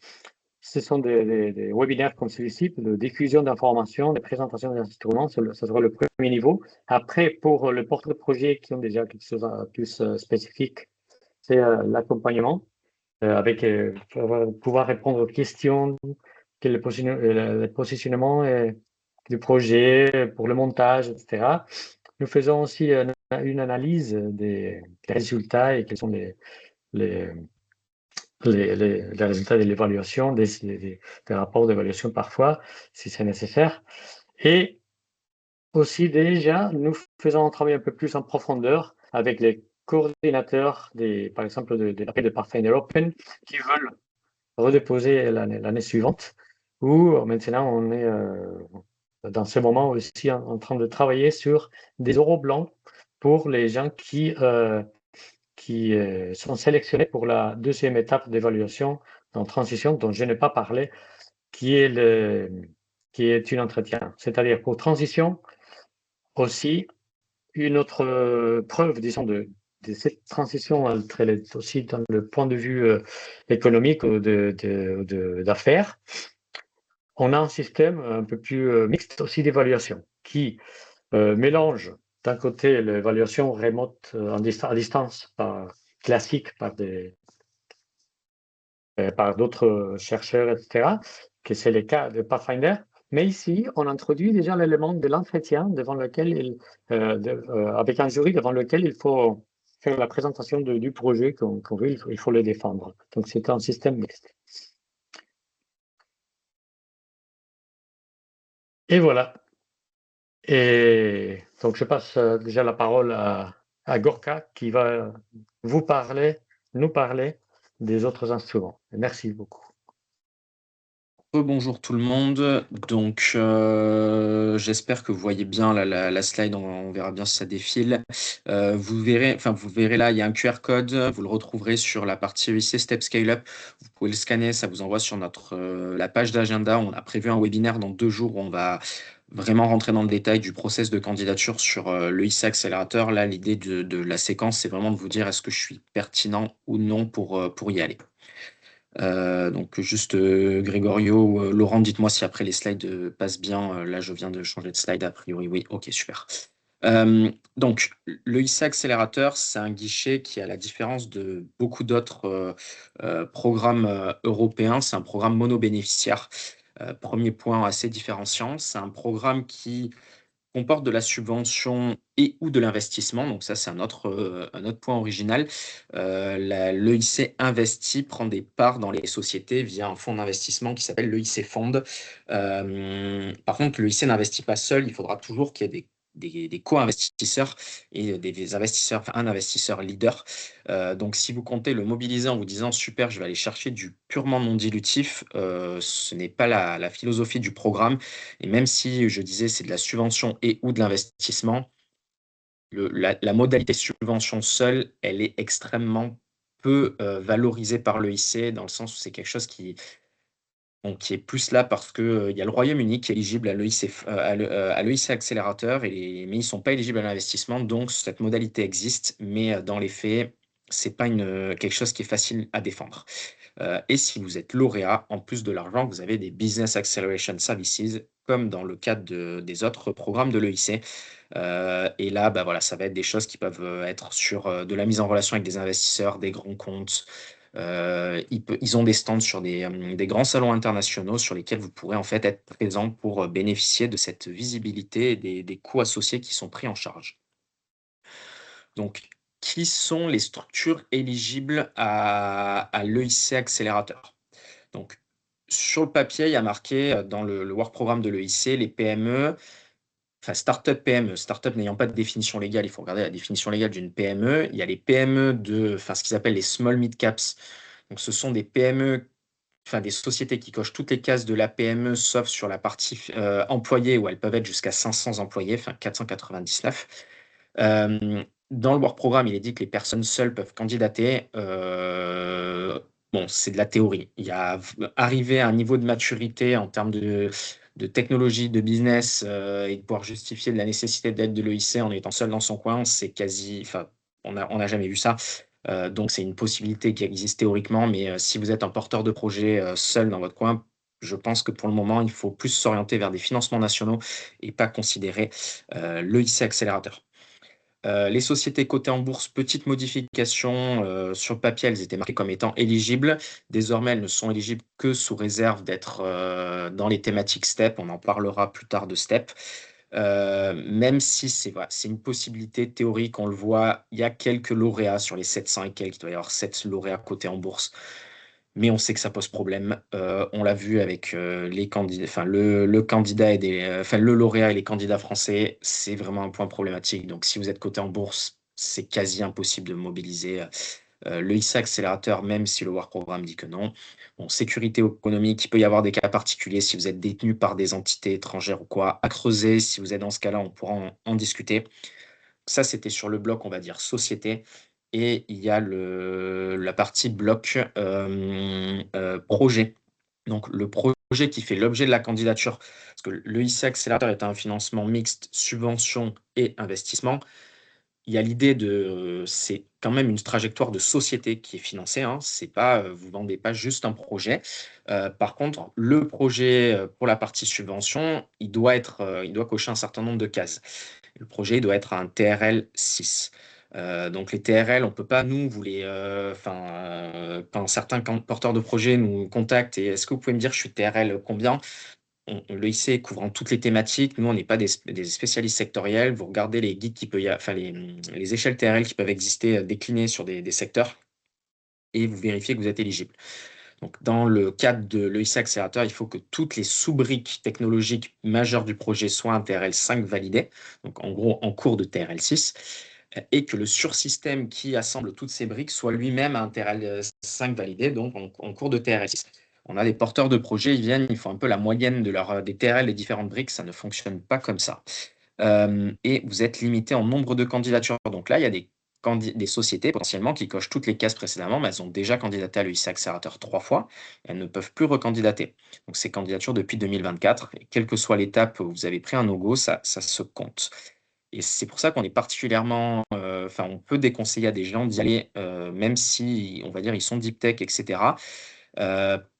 ce sont des webinaires comme celui-ci, de diffusion d'informations, de présentation des instruments, ce sera le premier niveau. Après, pour le porte-projet qui ont déjà quelque chose de plus spécifique, c'est l'accompagnement avec pouvoir répondre aux questions, quel est le positionnement du projet pour le montage, etc. Nous faisons aussi une analyse des résultats et quels sont les, les résultats de l'évaluation, des rapports d'évaluation parfois, si c'est nécessaire. Et aussi déjà, nous faisons un travail un peu plus en profondeur avec les coordinateurs, par exemple, de Pathfinder Open, qui veulent redéposer l'année suivante, où maintenant on est dans ce moment aussi en train de travailler sur des euros blancs pour les gens qui sont sélectionnés pour la 2e étape d'évaluation en transition dont je n'ai pas parlé, qui est une entretien. C'est-à-dire pour transition aussi, une autre preuve, disons, de cette transition, elle est aussi dans le point de vue économique ou d'affaires. On a un système un peu plus mixte aussi d'évaluation qui mélange d'un côté l'évaluation remote à distance classique par d'autres chercheurs, etc., que c'est le cas de Pathfinder. Mais ici, on introduit déjà l'élément de l'entretien avec un jury devant lequel il faut faire la présentation du projet qu'on veut, il faut le défendre. Donc, c'est un système mixte. Et voilà. Et donc, je passe déjà la parole à Gorka qui va nous parler des autres instruments. Merci beaucoup. Bonjour tout le monde. Donc, j'espère que vous voyez bien la slide. On verra bien si ça défile. Vous verrez là, il y a un QR code. Vous le retrouverez sur la partie EIC Step Scale Up. Vous pouvez le scanner. Ça vous envoie sur la page d'agenda. On a prévu un webinaire dans 2 jours où on va vraiment rentrer dans le détail du process de candidature sur l'EIC Accélérateur. Là, l'idée de la séquence, c'est vraiment de vous dire est-ce que je suis pertinent ou non pour y aller. Donc juste Grégorio ou Laurent, dites-moi si après les slides passent bien. Là, je viens de changer de slide, a priori, oui. Ok, super. Donc, le ISA Accélérateur, c'est un guichet qui, à la différence de beaucoup d'autres programmes européens, c'est un programme monobénéficiaire. Premier point assez différenciant, c'est un programme qui comporte de la subvention et ou de l'investissement. Donc ça, c'est un autre point original. L'EIC investit, prend des parts dans les sociétés via un fonds d'investissement qui s'appelle l'EIC Fond. Par contre, l'EIC n'investit pas seul. Il faudra toujours qu'il y ait des co-investisseurs et des investisseurs, enfin, un investisseur leader. Donc, si vous comptez le mobiliser en vous disant super, je vais aller chercher du purement non dilutif, ce n'est pas la philosophie du programme. Et même si je disais c'est de la subvention et ou de l'investissement, la modalité subvention seule, elle est extrêmement peu valorisée par l'EIC, dans le sens où c'est quelque chose qui est plus là parce que il y a le Royaume-Uni qui est éligible à l'EIC Accélérateur, mais ils ne sont pas éligibles à l'investissement, donc cette modalité existe, mais dans les faits, c'est pas quelque chose qui est facile à défendre. Et si vous êtes lauréat, en plus de l'argent, vous avez des Business Acceleration Services, comme dans le cadre des autres programmes de l'EIC. Et là, bah, voilà, ça va être des choses qui peuvent être sur de la mise en relation avec des investisseurs, des grands comptes. Ils ont des stands sur des grands salons internationaux sur lesquels vous pourrez en fait être présent pour bénéficier de cette visibilité et des coûts associés qui sont pris en charge. Donc, qui sont les structures éligibles à l'EIC Accélérateur? Donc, sur le papier, il y a marqué dans le work programme de l'EIC, les PME, enfin start-up PME, start-up n'ayant pas de définition légale, il faut regarder la définition légale d'une PME. Il y a les PME enfin ce qu'ils appellent les small mid caps. Donc, ce sont des PME, enfin des sociétés qui cochent toutes les cases de la PME, sauf sur la partie employée où elles peuvent être jusqu'à 500 employés, enfin 499. Dans le work programme, il est dit que les personnes seules peuvent candidater. Bon, c'est de la théorie. Il y a arriver à un niveau de maturité en termes de technologie, de business, et de pouvoir justifier de la nécessité d'aide de l'EIC en étant seul dans son coin, c'est quasi, enfin, on n'a jamais vu ça. Donc c'est une possibilité qui existe théoriquement, mais si vous êtes un porteur de projet seul dans votre coin, je pense que pour le moment, il faut plus s'orienter vers des financements nationaux et pas considérer l'EIC accélérateur. Les sociétés cotées en bourse, petite modification, sur le papier, elles étaient marquées comme étant éligibles. Désormais, elles ne sont éligibles que sous réserve d'être dans les thématiques STEP. On en parlera plus tard de STEP. Même si c'est une possibilité théorique, on le voit, il y a quelques lauréats sur les 700 et quelques, il doit y avoir 7 lauréats cotés en bourse. Mais on sait que ça pose problème. On l'a vu avec les candidats, enfin le candidat enfin le lauréat et les candidats français, c'est vraiment un point problématique. Donc si vous êtes coté en bourse, c'est quasi impossible de mobiliser le ISA accélérateur, même si le War Programme dit que non. Bon, sécurité économique, il peut y avoir des cas particuliers si vous êtes détenu par des entités étrangères ou quoi, à creuser. Si vous êtes dans ce cas-là, on pourra en discuter. Ça, c'était sur le bloc, on va dire, société. Et il y a la partie bloc projet. Donc, le projet qui fait l'objet de la candidature, parce que le IC Accélérateur est un financement mixte, subvention et investissement. Il y a l'idée c'est quand même une trajectoire de société qui est financée, hein. C'est pas, vous vendez pas juste un projet. Par contre, le projet, pour la partie subvention, il doit cocher un certain nombre de cases. Le projet doit être un TRL 6. Donc les TRL, on peut pas, nous, quand certains porteurs de projets nous contactent, et est-ce que vous pouvez me dire, je suis TRL combien? Le IC couvrant toutes les thématiques, nous, on n'est pas des spécialistes sectoriels. Vous regardez les guides enfin les échelles TRL qui peuvent exister déclinées sur des secteurs et vous vérifiez que vous êtes éligible. Donc, dans le cadre de l'EIC Accélérateur, il faut que toutes les sous-briques technologiques majeures du projet soient un TRL 5 validé, donc en gros en cours de TRL 6, et que le sursystème qui assemble toutes ces briques soit lui-même un TRL 5 validé, donc en cours de TRL 6. On a des porteurs de projets, ils viennent, ils font un peu la moyenne des TRL des différentes briques, ça ne fonctionne pas comme ça. Et vous êtes limité en nombre de candidatures. Donc là, il y a des sociétés potentiellement qui cochent toutes les cases précédemment, mais elles ont déjà candidaté à l'EIC Accélérateur 3 fois. Elles ne peuvent plus recandidater. Donc ces candidatures depuis 2024, et quelle que soit l'étape où vous avez pris un no-go, ça se compte. Et c'est pour ça qu'on est particulièrement, enfin, on peut déconseiller à des gens d'y aller, même si, on va dire, ils sont deep tech, etc.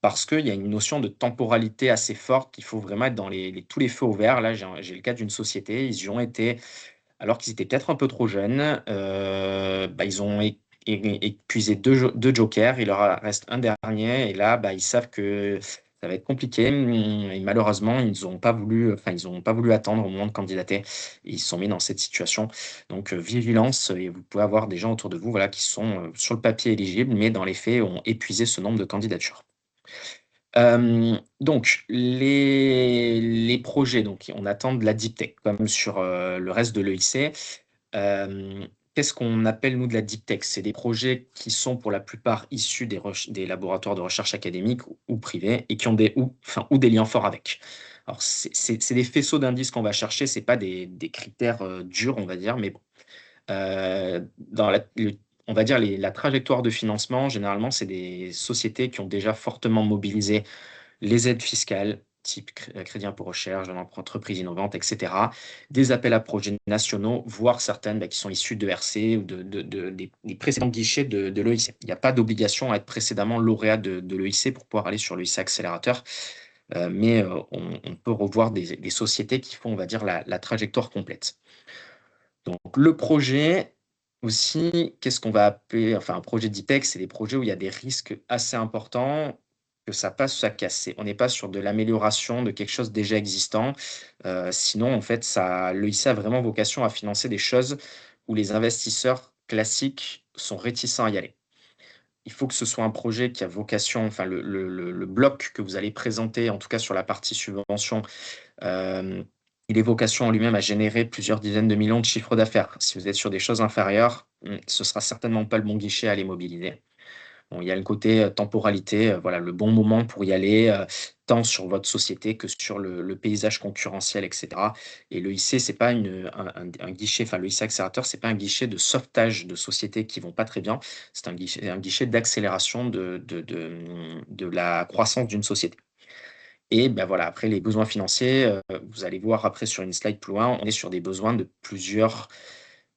Parce qu'il y a une notion de temporalité assez forte. Il faut vraiment être dans tous les feux au vert. Là, j'ai le cas d'une société, ils y ont été alors qu'ils étaient peut-être un peu trop jeunes. Bah, ils ont épuisé deux jokers, il leur reste un dernier, et là, bah, ils savent que ça va être compliqué. Et malheureusement, ils n'ont pas voulu, enfin, ils ont pas voulu attendre au moment de candidater. Et ils se sont mis dans cette situation. Donc, vigilance, et vous pouvez avoir des gens autour de vous, voilà, qui sont sur le papier éligibles, mais dans les faits ont épuisé ce nombre de candidatures. Donc les projets, donc on attend de la deep tech comme sur le reste de l'EIC. Qu'est-ce qu'on appelle, nous, de la deep tech? C'est des projets qui sont pour la plupart issus des laboratoires de recherche académiques ou privés et qui ont ou des liens forts avec. Alors, c'est des faisceaux d'indices qu'on va chercher, c'est pas des critères durs, on va dire, mais bon. Dans on va dire la trajectoire de financement, généralement, c'est des sociétés qui ont déjà fortement mobilisé les aides fiscales, type crédit impôt recherche, entreprise innovante, etc. Des appels à projets nationaux, voire certaines qui sont issues de RC ou des précédents guichets de l'EIC. Il n'y a pas d'obligation à être précédemment lauréat de l'EIC pour pouvoir aller sur l'EIC Accélérateur, mais on peut revoir des sociétés qui font, on va dire, la trajectoire complète. Donc le projet aussi, qu'est-ce qu'on va appeler, enfin un projet d'e-tech, c'est des projets où il y a des risques assez importants, que ça passe ou ça casse. On n'est pas sur de l'amélioration de quelque chose déjà existant. Sinon, en fait, l'EIC a vraiment vocation à financer des choses où les investisseurs classiques sont réticents à y aller. Il faut que ce soit un projet qui a vocation, enfin le bloc que vous allez présenter, en tout cas sur la partie subvention, il est vocation en lui-même à générer plusieurs dizaines de millions de chiffres d'affaires. Si vous êtes sur des choses inférieures, ce sera certainement pas le bon guichet à aller mobiliser. Bon, il y a le côté temporalité, voilà, le bon moment pour y aller, tant sur votre société que sur le paysage concurrentiel, etc. Et l'EIC, c'est pas un guichet, enfin l'EIC Accélérateur, c'est pas un guichet de sauvetage de sociétés qui vont pas très bien, c'est un guichet d'accélération de la croissance d'une société. Et ben voilà, après les besoins financiers, vous allez voir après sur une slide plus loin, on est sur des besoins de plusieurs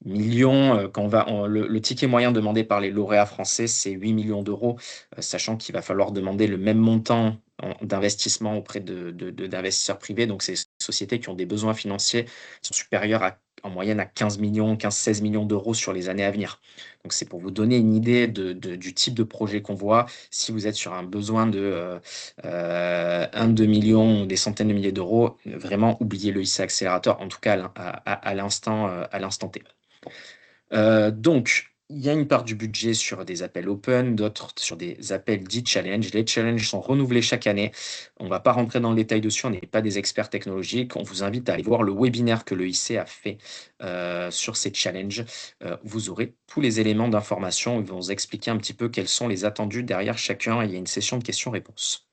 millions, quand le ticket moyen demandé par les lauréats français, c'est 8 millions d'euros, sachant qu'il va falloir demander le même montant d'investissement auprès d'investisseurs privés. Donc, c'est des sociétés qui ont des besoins financiers qui sont supérieurs en moyenne à 15 millions, 15-16 millions d'euros sur les années à venir. Donc, c'est pour vous donner une idée du type de projet qu'on voit. Si vous êtes sur un besoin de 1-2 millions, des centaines de milliers d'euros, vraiment oubliez le IC Accélérateur, en tout cas à l'instant T. Donc, il y a une part du budget sur des appels open, d'autres sur des appels dits challenge. Les challenges sont renouvelés chaque année. On ne va pas rentrer dans le détail dessus, on n'est pas des experts technologiques. On vous invite à aller voir le webinaire que l'EIC a fait sur ces challenges. Vous aurez tous les éléments d'information. Ils vont vous expliquer un petit peu quels sont les attendus derrière chacun. Il y a une session de questions-réponses.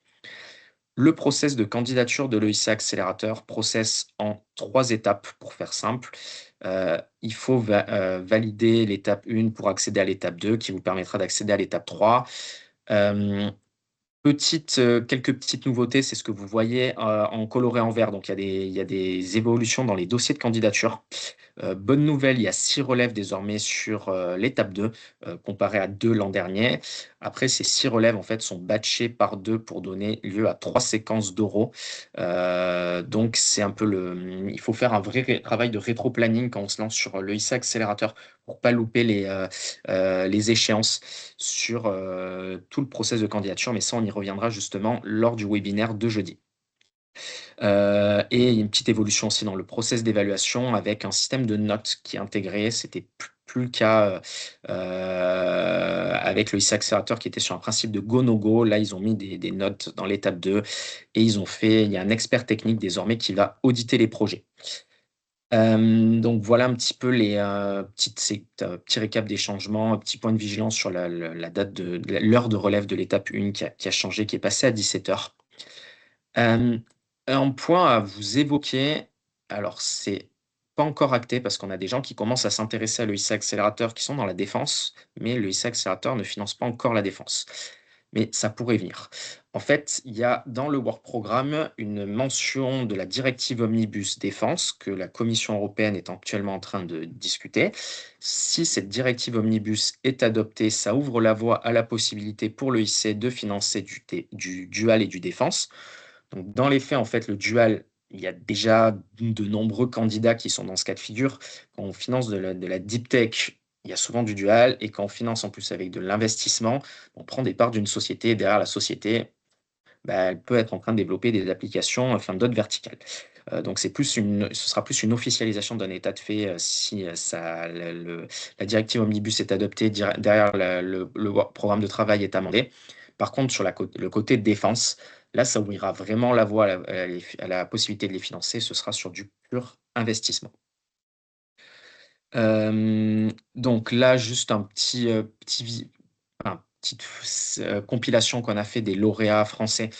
Le process de candidature de l'EIC Accélérateur, process en 3 étapes pour faire simple. Il faut valider l'étape 1 pour accéder à l'étape 2 qui vous permettra d'accéder à l'étape 3. Quelques petites nouveautés, c'est ce que vous voyez en coloré en vert. Donc, il y a des évolutions dans les dossiers de candidature. Bonne nouvelle, il y a 6 relèves désormais sur l'étape 2, comparé à 2 l'an dernier. Après, ces 6 relèves, en fait, sont batchées par 2 pour donner lieu à 3 séquences d'euros. Donc, c'est un peu il faut faire un vrai travail de rétro-planning quand on se lance sur l'EIC Accélérateur pour pas louper les échéances sur tout le process de candidature. Mais ça, on y reviendra justement lors du webinaire de jeudi. Et il y a une petite évolution aussi dans le process d'évaluation avec un système de notes qui est intégré. C'était plus le cas avec le IC Accélérateur qui était sur un principe de go no go. Là, ils ont mis des notes dans l'étape 2 et il y a un expert technique désormais qui va auditer les projets. Donc voilà un petit peu les petit récap des changements, petit point de vigilance sur la date de l'heure de relève de l'étape 1 qui a changé, qui est passée à 17h. Un point à vous évoquer, alors c'est pas encore acté parce qu'on a des gens qui commencent à s'intéresser à l'EIC Accélérateur qui sont dans la défense, mais l'EIC Accélérateur ne finance pas encore la défense. Mais ça pourrait venir. En fait, il y a dans le work programme une mention de la directive Omnibus Défense que la Commission européenne est actuellement en train de discuter. Si cette directive Omnibus est adoptée, ça ouvre la voie à la possibilité pour l'EIC de financer du dual et du défense. Donc, dans les faits, en fait, le dual, il y a déjà de nombreux candidats qui sont dans ce cas de figure. Quand on finance de la deep tech, il y a souvent du dual. Et quand on finance en plus avec de l'investissement, on prend des parts d'une société. Et derrière la société, elle peut être en train de développer des applications, enfin d'autres verticales. Donc, ce sera plus une officialisation d'un état de fait si la directive Omnibus est adoptée, derrière le programme de travail est amendé. Par contre, sur le côté défense, là, ça ouvrira vraiment la voie à la possibilité de les financer. Ce sera sur du pur investissement. Donc là, juste un petite compilation qu'on a fait des lauréats français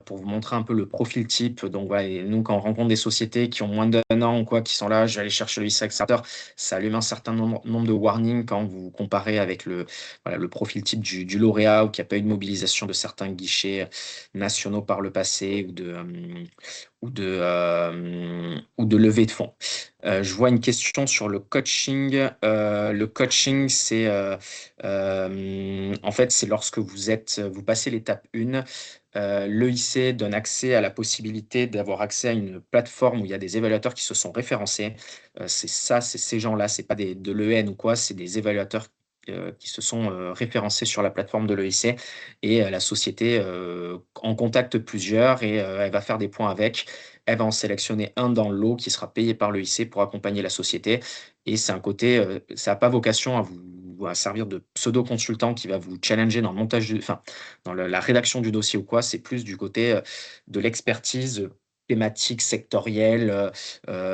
pour vous montrer un peu le profil type. Donc voilà, et nous, quand on rencontre des sociétés qui ont moins d'un an ou quoi, qui sont là, je vais aller chercher le IC accélérateur, ça allume un certain nombre de warnings quand vous comparez avec voilà, le profil type du lauréat ou qu'il n'y a pas eu de mobilisation de certains guichets nationaux par le passé ou de levée de fonds. Je vois une question sur le coaching. Le coaching, en fait, c'est lorsque vous passez l'étape 1, l'EIC donne accès à la possibilité d'avoir accès à une plateforme où il y a des évaluateurs qui se sont référencés. C'est ces gens-là, c'est pas de l'EN ou quoi, c'est des évaluateurs qui se sont référencés sur la plateforme de l'EIC et la société en contacte plusieurs et elle va faire des points avec. Elle va en sélectionner un dans le lot qui sera payé par l'EIC pour accompagner la société. Et c'est un côté, ça n'a pas vocation à servir de pseudo-consultant qui va vous challenger dans le montage enfin, dans la rédaction du dossier ou quoi. C'est plus du côté de l'expertise thématique, sectorielle,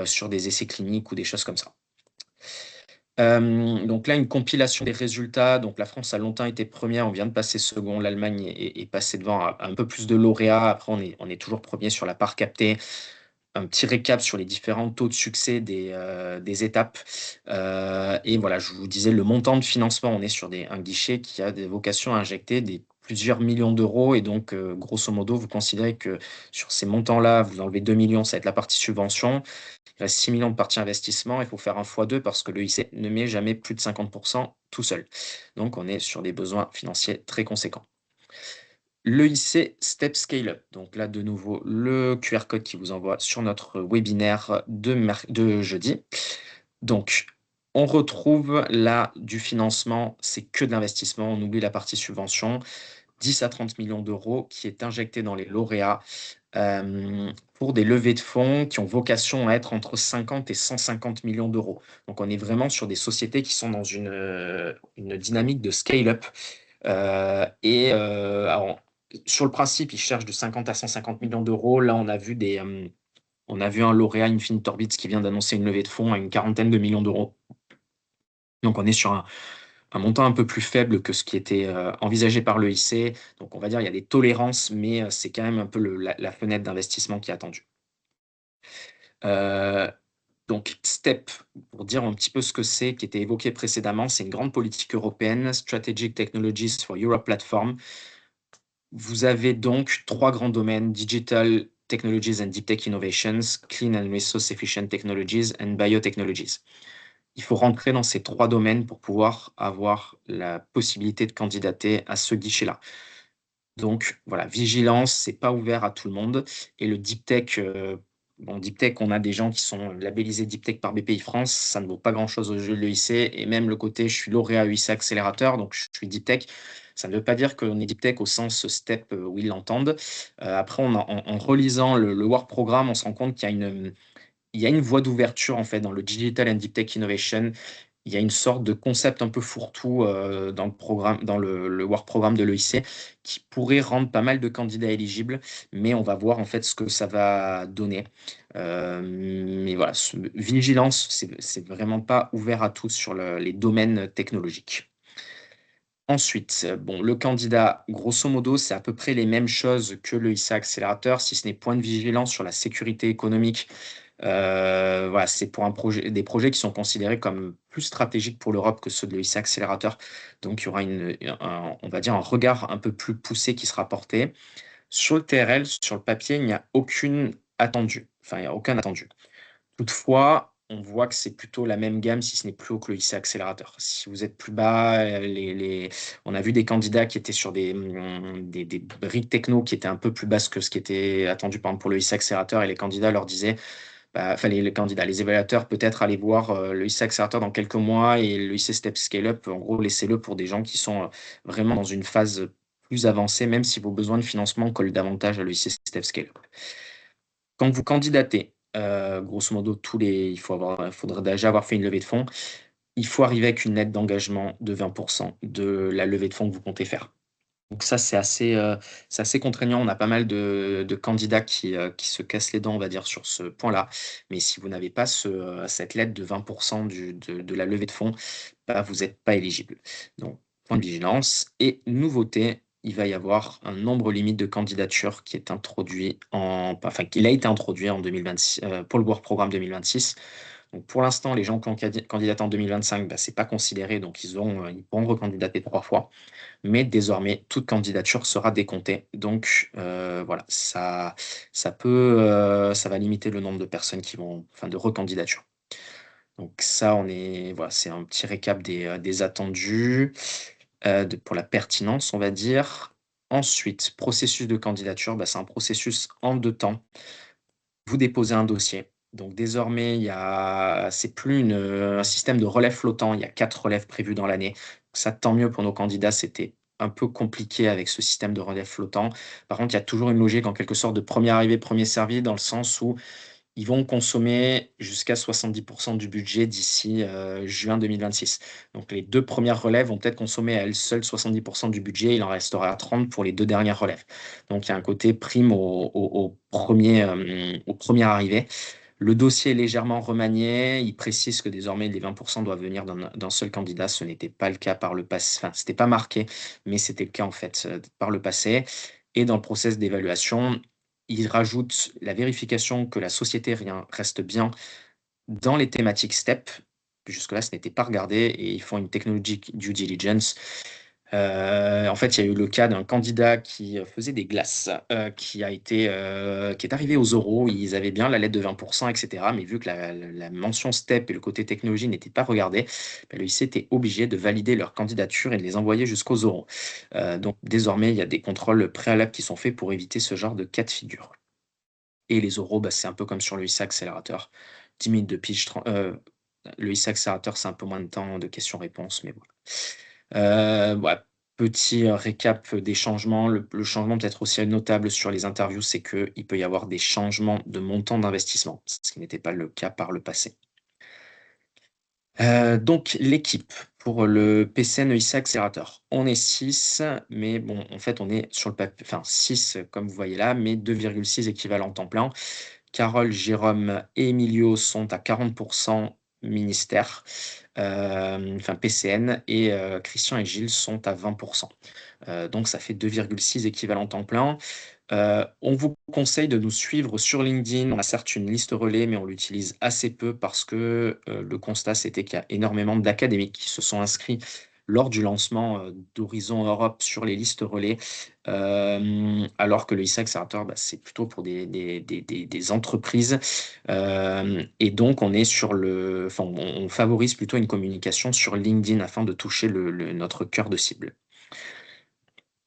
sur des essais cliniques ou des choses comme ça. Donc là, une compilation des résultats. Donc la France a longtemps été première, on vient de passer second. L'Allemagne est passée devant à un peu plus de lauréats. Après, on est toujours premier sur la part captée. Un petit récap sur les différents taux de succès des étapes. Et voilà, je vous disais, le montant de financement, on est sur un guichet qui a des vocations à injecter plusieurs millions d'euros. Et donc, grosso modo, vous considérez que sur ces montants-là, vous enlevez 2 millions, ça va être la partie subvention. Il reste 6 millions de partie investissement. Il faut faire un x2 parce que le IC ne met jamais plus de 50% tout seul. Donc, on est sur des besoins financiers très conséquents. L'EIC Step Scale Up. Donc là, de nouveau, le QR code qui vous envoie sur notre webinaire de jeudi. Donc, on retrouve là du financement, c'est que de l'investissement, on oublie la partie subvention, 10 à 30 millions d'euros qui est injecté dans les lauréats pour des levées de fonds qui ont vocation à être entre 50 et 150 millions d'euros. Donc, on est vraiment sur des sociétés qui sont dans une dynamique de scale-up. Alors, sur le principe, ils cherchent de 50 à 150 millions d'euros. Là, on a vu un lauréat Infinite Orbits qui vient d'annoncer une levée de fonds à une quarantaine de millions d'euros. Donc, on est sur un montant un peu plus faible que ce qui était envisagé par l'EIC. Donc, on va dire il y a des tolérances, mais c'est quand même un peu la fenêtre d'investissement qui est attendue. Donc, STEP, pour dire un petit peu ce que c'est, qui était évoqué précédemment, c'est une grande politique européenne, Strategic Technologies for Europe Platform. Vous avez donc 3 grands domaines: Digital Technologies and Deep Tech Innovations, Clean and Resource Efficient Technologies and Biotechnologies. Il faut rentrer dans ces 3 domaines pour pouvoir avoir la possibilité de candidater à ce guichet-là. Donc voilà, vigilance, c'est pas ouvert à tout le monde. Et le Deep Tech, Deep Tech, on a des gens qui sont labellisés Deep Tech par BPI France, ça ne vaut pas grand-chose aux yeux de l'EIC. Et même le côté, je suis lauréat EIC accélérateur, donc je suis Deep Tech. Ça ne veut pas dire qu'on est Deep Tech au sens STEP où ils l'entendent. Après, en relisant le Work Programme, on se rend compte qu'il y a une voie d'ouverture en fait dans le Digital and Deep Tech Innovation. Il y a une sorte de concept un peu fourre-tout dans le programme, dans le Work Programme de l'EIC qui pourrait rendre pas mal de candidats éligibles, mais on va voir en fait ce que ça va donner. Mais voilà, vigilance, c'est vraiment pas ouvert à tous sur les domaines technologiques. Ensuite, bon, le candidat, grosso modo, c'est à peu près les mêmes choses que le ISA accélérateur, si ce n'est point de vigilance sur la sécurité économique. Voilà, c'est pour des projets qui sont considérés comme plus stratégiques pour l'Europe que ceux de l'ISA accélérateur. Donc, il y aura on va dire un regard un peu plus poussé qui sera porté. Sur le TRL, sur le papier, il n'y a aucune attendue. Enfin, il n'y a aucun attendu. Toutefois, on voit que c'est plutôt la même gamme, si ce n'est plus haut que le lycée accélérateur. Si vous êtes plus bas, on a vu des candidats qui étaient sur des briques techno qui étaient un peu plus basses que ce qui était attendu par exemple, pour le lycée accélérateur, et les candidats leur disaient, enfin les évaluateurs, peut-être aller voir le lycée accélérateur dans quelques mois et le lycée Step Scale Up, en gros, laissez-le pour des gens qui sont vraiment dans une phase plus avancée, même si vos besoins de financement collent davantage à le lycée Step Scale Up. Quand vous candidatez, grosso modo, faudrait déjà avoir fait une levée de fonds. Il faut arriver avec une lettre d'engagement de 20% de la levée de fonds que vous comptez faire. Donc ça, c'est assez contraignant. On a pas mal de candidats qui se cassent les dents, on va dire, sur ce point-là. Mais si vous n'avez pas cette lettre de 20% de la levée de fonds, bah, vous n'êtes pas éligible. Donc, point de vigilance. Et nouveauté, il va y avoir un nombre limite de candidatures qui est introduit enfin, qu'il a été introduit en 2026, pour le Work Programme 2026. Donc, pour l'instant, les gens qui ont candidaté en 2025, bah, c'est pas considéré, donc ils pourront recandidater 3 fois. Mais désormais, toute candidature sera décomptée. Donc, voilà, ça va limiter le nombre de personnes enfin, de recandidatures. Donc ça, voilà, c'est un petit récap des attendus, pour la pertinence, on va dire. Ensuite, processus de candidature, bah, c'est un processus en 2 temps. Vous déposez un dossier. Donc désormais, c'est plus un système de relève flottant, il y a 4 relèves prévues dans l'année. Ça, tant mieux pour nos candidats, c'était un peu compliqué avec ce système de relève flottant. Par contre, il y a toujours une logique en quelque sorte de premier arrivé, premier servi, dans le sens où ils vont consommer jusqu'à 70 du budget d'ici, juin 2026. Donc les 2 premières relèves vont peut-être consommer à elles seules 70 du budget, il en restera 30 pour les 2 dernières relèves. Donc il y a un côté prime au 1er arrivé. Le dossier est légèrement remanié, il précise que désormais les 20 doivent venir d'un seul candidat. Ce n'était pas le cas par le passé, enfin, c'était pas marqué, mais c'était le cas en fait, par le passé. Et dans le process d'évaluation, il rajoute la vérification que la société reste bien dans les thématiques STEP. Jusque-là, ce n'était pas regardé et ils font une technologic due diligence. En fait, il y a eu le cas d'un candidat qui faisait des glaces, qui est arrivé aux oraux. Ils avaient bien la lettre de 20 et cetera, mais vu que la mention STEP et le côté technologie n'étaient pas regardés, bah, le lycée était obligé de valider leur candidature et de les envoyer jusqu'aux oraux. Donc désormais, il y a des contrôles préalables qui sont faits pour éviter ce genre de cas de figure. Et les oraux, bah, c'est un peu comme sur le lycée accélérateur. 10 minutes de pitch, le lycée accélérateur, c'est un peu moins de temps de questions-réponses, mais voilà. Ouais, petit, récap des changements. Le changement peut-être aussi notable sur les interviews, c'est qu'il peut y avoir des changements de montant d'investissement, ce qui n'était pas le cas par le passé. Donc l'équipe pour le PCN EIC Accélérateur. On est 6, mais bon, en fait, on est sur le papier, enfin 6 comme vous voyez là, mais 2,6 équivalents temps plein. Carole, Jérôme et Emilio sont à 40 ministère, enfin PCN, et Christian et Gilles sont à 20 donc ça fait 2,6 équivalents temps plein. On vous conseille de nous suivre sur LinkedIn. On a certes une liste relais, mais on l'utilise assez peu parce que le constat, c'était qu'il y a énormément d'académiques qui se sont inscrits lors du lancement d'Horizon Europe sur les listes relais, alors que le lycée accélérateur, bah, c'est plutôt pour des entreprises. Et donc, on favorise plutôt une communication sur LinkedIn afin de toucher notre cœur de cible.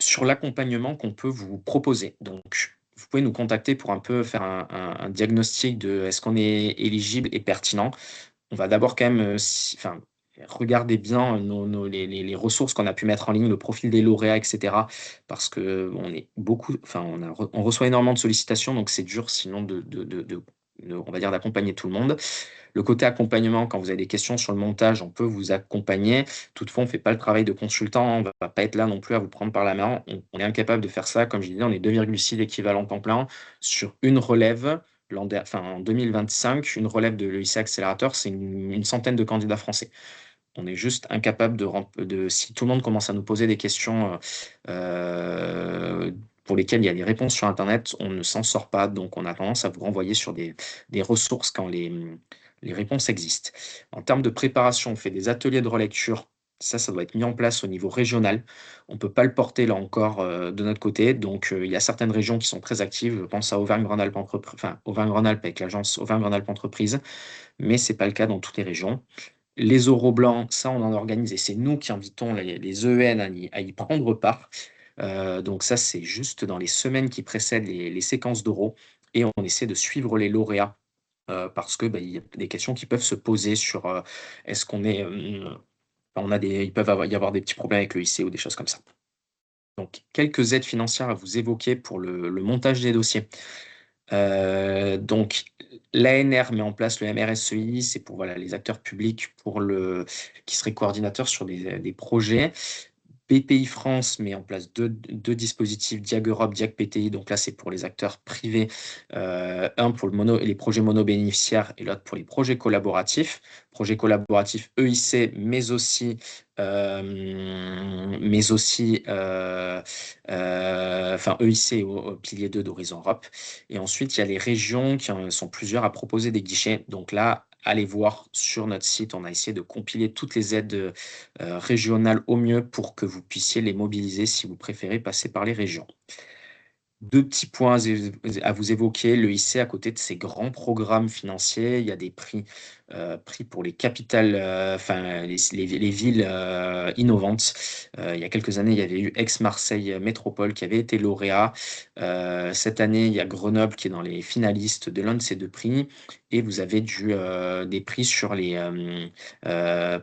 Sur l'accompagnement qu'on peut vous proposer. Donc, vous pouvez nous contacter pour un peu faire un diagnostic de est-ce qu'on est éligible et pertinent. On va d'abord quand même, enfin, regarder bien les ressources qu'on a pu mettre en ligne, le profil des lauréats, et cetera. Parce qu'on est beaucoup, enfin, on reçoit énormément de sollicitations, donc c'est dur sinon on va dire d'accompagner tout le monde. Le côté accompagnement, quand vous avez des questions sur le montage, on peut vous accompagner. Toutefois, on ne fait pas le travail de consultant, on ne va pas être là non plus à vous prendre par la main. On est incapable de faire ça. Comme je disais, on est 2,6 équivalents temps plein sur une relève. En 2025, une relève de l'EIC Accélérateur, c'est une centaine de candidats français. On est juste incapable si tout le monde commence à nous poser des questions pour lesquelles il y a des réponses sur Internet, on ne s'en sort pas. Donc, on a tendance à vous renvoyer sur des ressources quand les réponses existent. En termes de préparation, on fait des ateliers de relecture. Ça doit être mis en place au niveau régional. On ne peut pas le porter là encore de notre côté. Donc, il y a certaines régions qui sont très actives. Je pense à Auvergne-Rhône-Alpes Auvergne-Rhône-Alpes avec l'agence Auvergne-Rhône-Alpes Entreprises, mais ce n'est pas le cas dans toutes les régions. Les oraux blancs, ça, on en organise et c'est nous qui invitons les EN à y prendre part. Donc ça, c'est juste dans les semaines qui précèdent les séquences d'oraux et on essaie de suivre les lauréats parce que, bah, il y a des questions qui peuvent se poser sur, est-ce qu'on est, il peuvent y avoir des petits problèmes avec le lycée ou des choses comme ça. Donc quelques aides financières à vous évoquer pour le montage des dossiers. Donc l'ANR met en place le MRSEI, c'est pour, voilà, les acteurs publics qui seraient coordinateurs sur des projets. BPI France met en place deux dispositifs, Diag Europe, Diag PTI. Donc là, c'est pour les acteurs privés, un pour les projets monobénéficiaires et l'autre pour les projets collaboratifs. Projets collaboratifs EIC, enfin EIC au pilier 2 d'Horizon Europe. Et ensuite, il y a les régions qui sont plusieurs à proposer des guichets. Donc là, allez voir sur notre site, on a essayé de compiler toutes les aides régionales au mieux pour que vous puissiez les mobiliser si vous préférez passer par les régions. Deux petits points à vous évoquer. Le IC, à côté de ces grands programmes financiers, il y a des prix pour les capitales, enfin les villes innovantes. Il y a quelques années, il y avait eu Aix-Marseille Métropole qui avait été lauréat. Cette année, il y a Grenoble qui est dans les finalistes de l'un de ces deux prix. Et vous avez des prix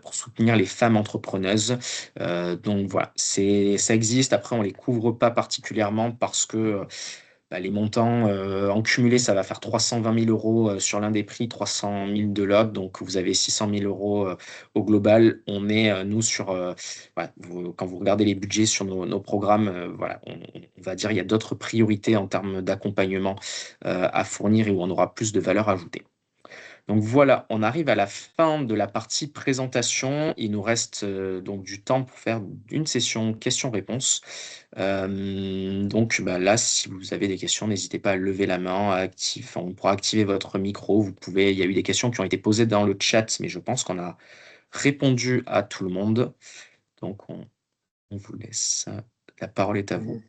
pour soutenir les femmes entrepreneuses. Donc voilà, ça existe. Après, on les couvre pas particulièrement parce que les montants en cumulé, ça va faire 320 000 euros sur l'un des prix, 300 000 de l'autre. Donc vous avez 600 000 euros au global. On est, nous, voilà, quand vous regardez les budgets sur nos programmes, voilà, on va dire il y a d'autres priorités en termes d'accompagnement à fournir et où on aura plus de valeur ajoutée. Donc voilà, on arrive à la fin de la partie présentation. Il nous reste donc du temps pour faire une session questions-réponses. Donc là, si vous avez des questions, n'hésitez pas à lever la main, on pourra activer votre micro. Il y a eu des questions qui ont été posées dans le chat, mais je pense qu'on a répondu à tout le monde. Donc on vous laisse. La parole est à vous.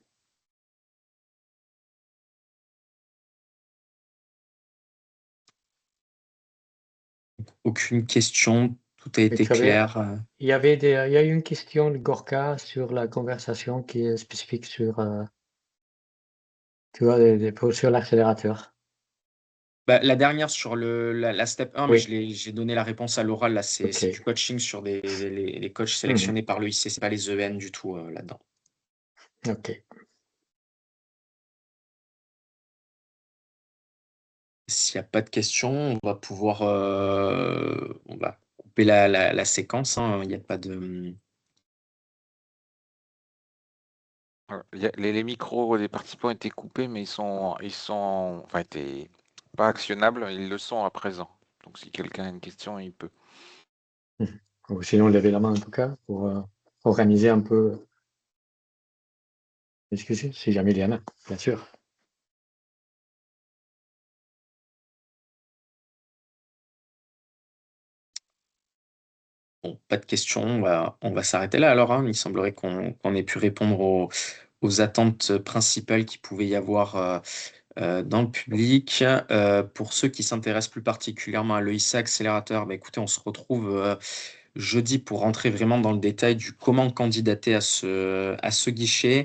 Aucune question, tout a été clair. Il y a eu une question de Gorka sur la conversation qui est spécifique sur, tu vois, sur l'accélérateur. La dernière sur la step 1, mais Oui, j'ai donné la réponse à l'oral. Là, c'est du OK. coaching sur les coachs Mmh. sélectionnés par le IC, c'est pas les EN du tout là-dedans. OK. S'il n'y a pas de questions, on va couper la séquence, hein. Il n'y a pas de. Les micros des participants étaient coupés, mais enfin, étaient pas actionnables. Ils le sont à présent. Donc, si quelqu'un a une question, il peut. Mmh. Ou sinon lever la main en tout cas pour, organiser un peu la discussion, si jamais il y en a, bien sûr. Bon, pas de questions, on va s'arrêter là alors, hein. Il semblerait qu'on ait pu répondre aux attentes principales qu'il pouvait y avoir dans le public. Pour ceux qui s'intéressent plus particulièrement à l'EIC Accélérateur, écoutez, on se retrouve jeudi pour rentrer vraiment dans le détail du comment candidater à ce guichet.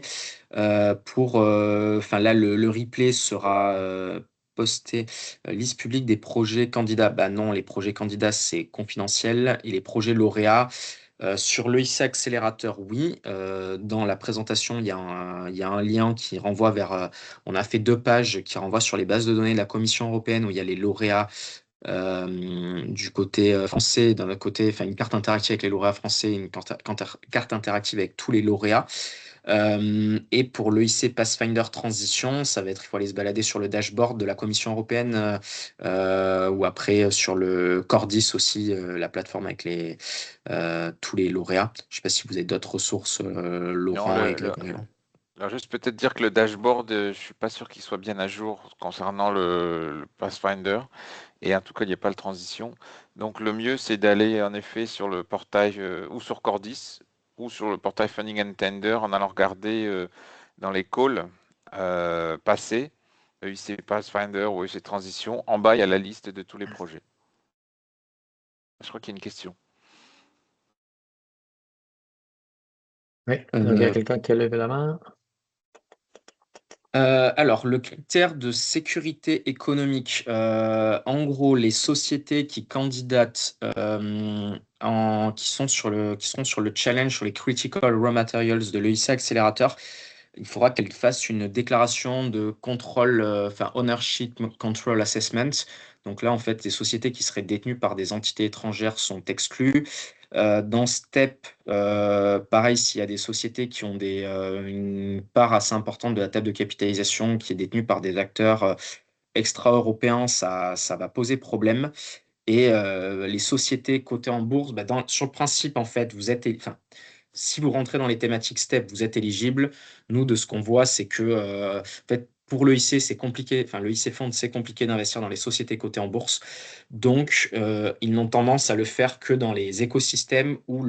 Enfin là, le replay sera posté. Liste publique des projets candidats. Non, les projets candidats, c'est confidentiel. Et les projets lauréats, sur l'EIC Accélérateur, oui. Dans la présentation, il y a un lien qui renvoie on a fait 2 pages qui renvoient sur les bases de données de la Commission européenne où il y a les lauréats du côté français, d'un autre côté, enfin une carte interactive avec les lauréats français, une carte interactive avec tous les lauréats. Et pour l'EIC Pathfinder Transition, ça va être, il faut aller se balader sur le dashboard de la Commission européenne ou après sur le Cordis aussi, la plateforme avec tous les lauréats. Je ne sais pas si vous avez d'autres ressources, Non, Laurent et Grégory. alors juste peut-être dire que le dashboard, je suis pas sûr qu'il soit bien à jour concernant le Pathfinder. Et en tout cas, il n'y a pas le transition. Donc le mieux, c'est d'aller en effet sur le portail ou sur Cordis ou sur le portail Funding and Tender en allant regarder dans les calls passés, EIC Pathfinder ou EIC Transition. En bas, il y a la liste de tous les projets. Je crois qu'il y a une question. Oui, donc il y a quelqu'un qui a levé la main. Alors, le critère de sécurité économique, en gros, les sociétés qui candidatent, qui seront sur le challenge sur les Critical Raw Materials de l'EIC Accélérateur, il faudra qu'elles fassent une déclaration de contrôle, enfin Ownership Control Assessment. Donc là, en fait, les sociétés qui seraient détenues par des entités étrangères sont exclues. Dans STEP, pareil, s'il y a des sociétés qui ont une part assez importante de la table de capitalisation qui est détenue par des acteurs, extra-européens, ça va poser problème et les sociétés cotées en bourse, bah, sur le principe, en fait, si vous rentrez dans les thématiques STEP, vous êtes éligible. Nous, de ce qu'on voit, c'est que, en fait, pour l'EIC, c'est compliqué, enfin, le IC Fund, c'est compliqué d'investir dans les sociétés cotées en bourse. Donc, ils n'ont tendance à le faire que dans les écosystèmes où